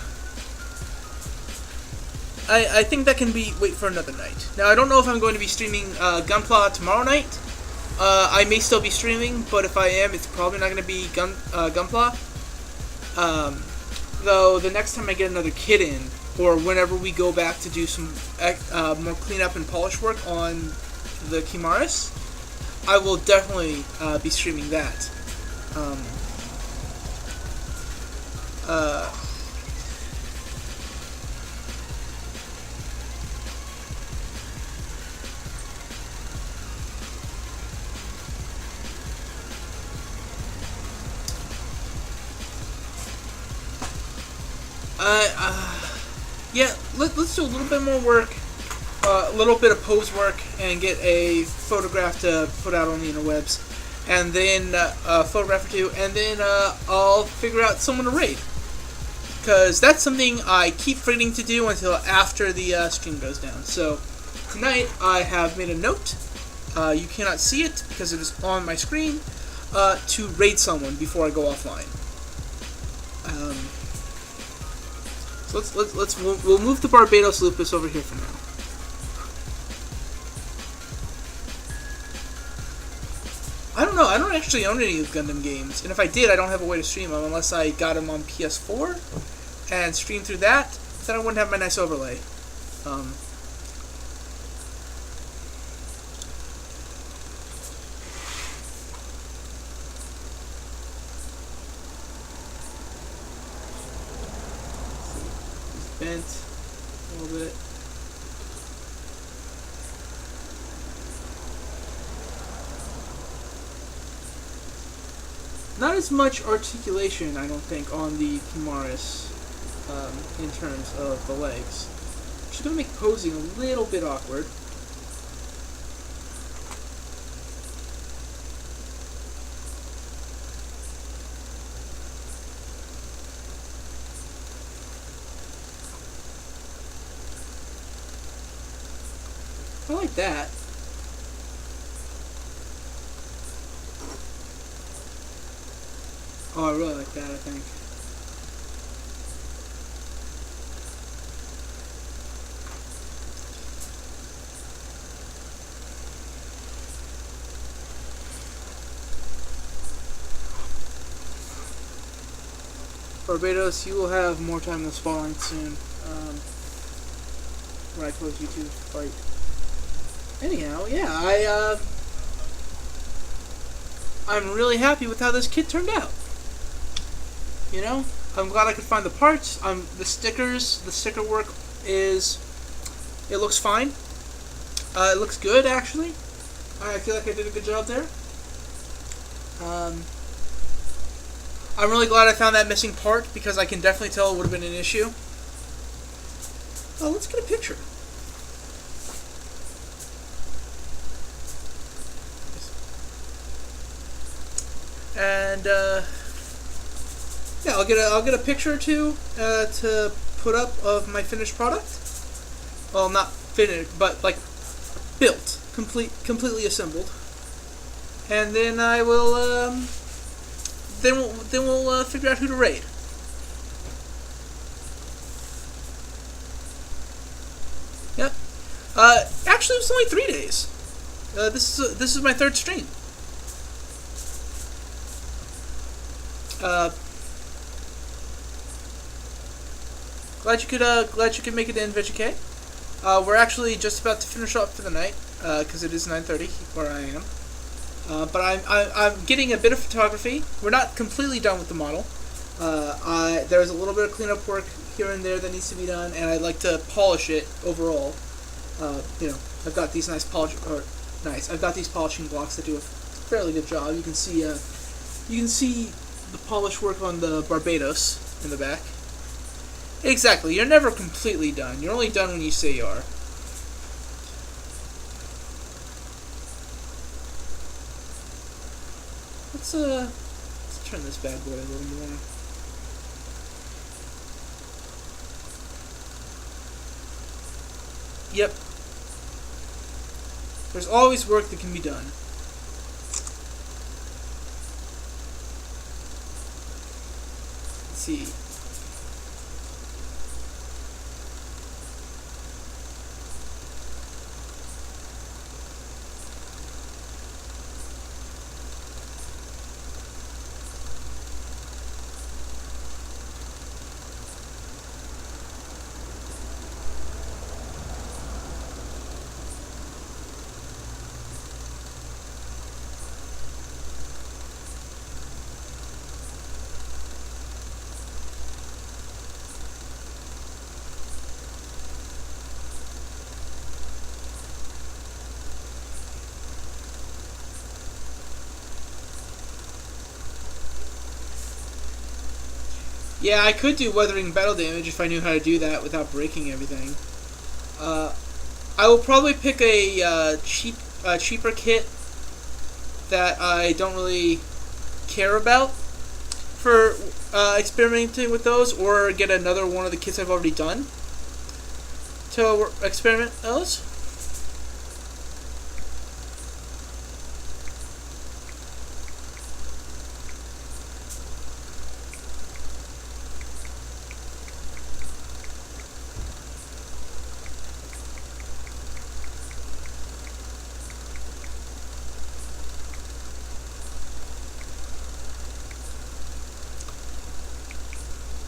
I think that can wait for another night. Now I don't know if I'm going to be streaming Gunpla tomorrow night. I may still be streaming, but if I am, it's probably not going to be Gunpla. Though the next time I get another kit in, or whenever we go back to do some more cleanup and polish work on the Chimeras, I will definitely be streaming that. Yeah, let's do a little bit more work, a little bit of pose work, and get a photograph to put out on the interwebs, and then a photograph or two, and then I'll figure out someone to raid. Because that's something I keep forgetting to do until after the stream goes down. So tonight I have made a note, you cannot see it because it is on my screen, to raid someone before I go offline. So we'll move the Barbados Lupus over here for now. I don't know. I don't actually own any of the Gundam games, and if I did, I don't have a way to stream them unless I got them on PS4 and stream through that. Then I wouldn't have my nice overlay. Bent a little bit. Not as much articulation, I don't think, on the Chimeras in terms of the legs. Which is going to make posing a little bit awkward. I like that. Oh, I really like that, I think. Barbados, you will have more time than spawning soon. When I close YouTube fight. Anyhow, yeah, I'm really happy with how this kit turned out. You know, I'm glad I could find the parts. The sticker work it looks fine. It looks good, actually. I feel like I did a good job there. I'm really glad I found that missing part, because I can definitely tell it would have been an issue. Oh, let's get a picture. And yeah, I'll get a picture or two to put up of my finished product. Well, not finished, but like built, completely assembled. And then I will then we'll figure out who to raid. Yep. Actually, it was only 3 days. This is my third stream. Uh, glad you could make it in, VeggieK. We're actually just about to finish up for the night, because it is 9:30 where I am. But I'm getting a bit of photography. We're not completely done with the model. There's a little bit of cleanup work here and there that needs to be done, and I'd like to polish it overall. I've got these I've got these polishing blocks that do a fairly good job. You can see the polish work on the Barbados in the back. Exactly. You're never completely done. You're only done when you say you are. Let's turn this bad boy a little more. Yep. There's always work that can be done. Let's see. Yeah, I could do weathering battle damage if I knew how to do that without breaking everything. I will probably pick a cheaper kit that I don't really care about for experimenting with those, or get another one of the kits I've already done to experiment those.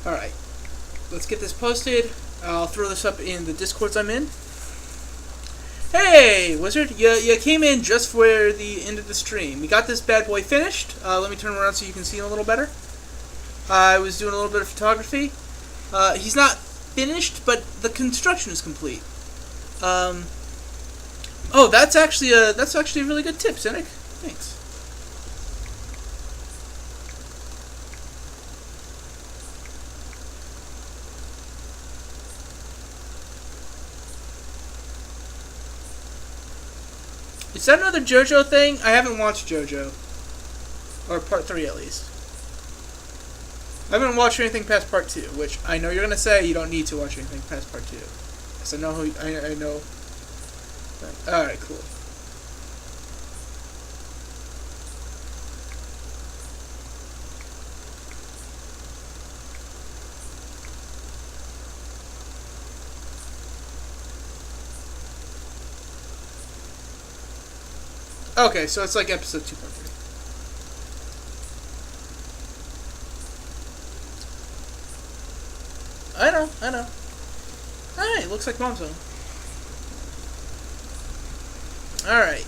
Alright, let's get this posted. I'll throw this up in the Discords I'm in. Hey, Wizard, you came in just for the end of the stream. We got this bad boy finished. Let me turn around so you can see him a little better. I was doing a little bit of photography. He's not finished, but the construction is complete. Oh, that's actually a really good tip, Cynic. Thanks. Is that another JoJo thing? I haven't watched JoJo. Or part 3 at least. I haven't watched anything past part 2, which I know you're going to say you don't need to watch anything past part 2. Yes, I know I know. Alright, cool. Okay, so it's like episode 2.3. I know. Alright, looks like Mom's home. Alright.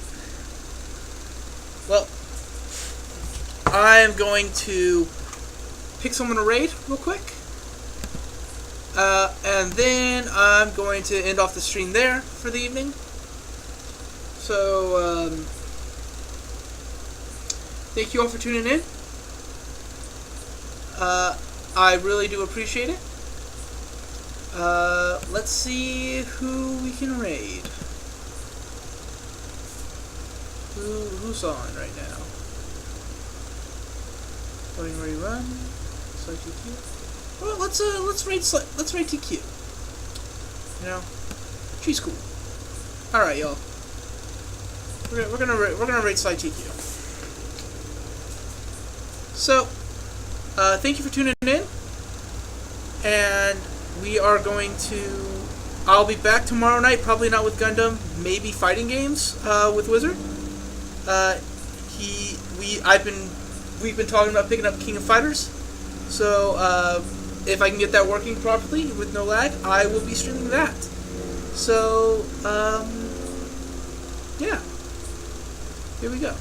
Well, I'm going to pick someone to raid real quick. And then I'm going to end off the stream there for the evening. So, thank you all for tuning in. I really do appreciate it. Let's see who we can raid. Who's on right now? Loading ready run. Select TQ. Well, let's raid TQ. You know, she's cool. All right, y'all. We're gonna raid Slide TQ. So, thank you for tuning in, and we are going to. I'll be back tomorrow night. Probably not with Gundam. Maybe fighting games with Wizard. We've been talking about picking up King of Fighters. So if I can get that working properly with no lag, I will be streaming that. So yeah, here we go.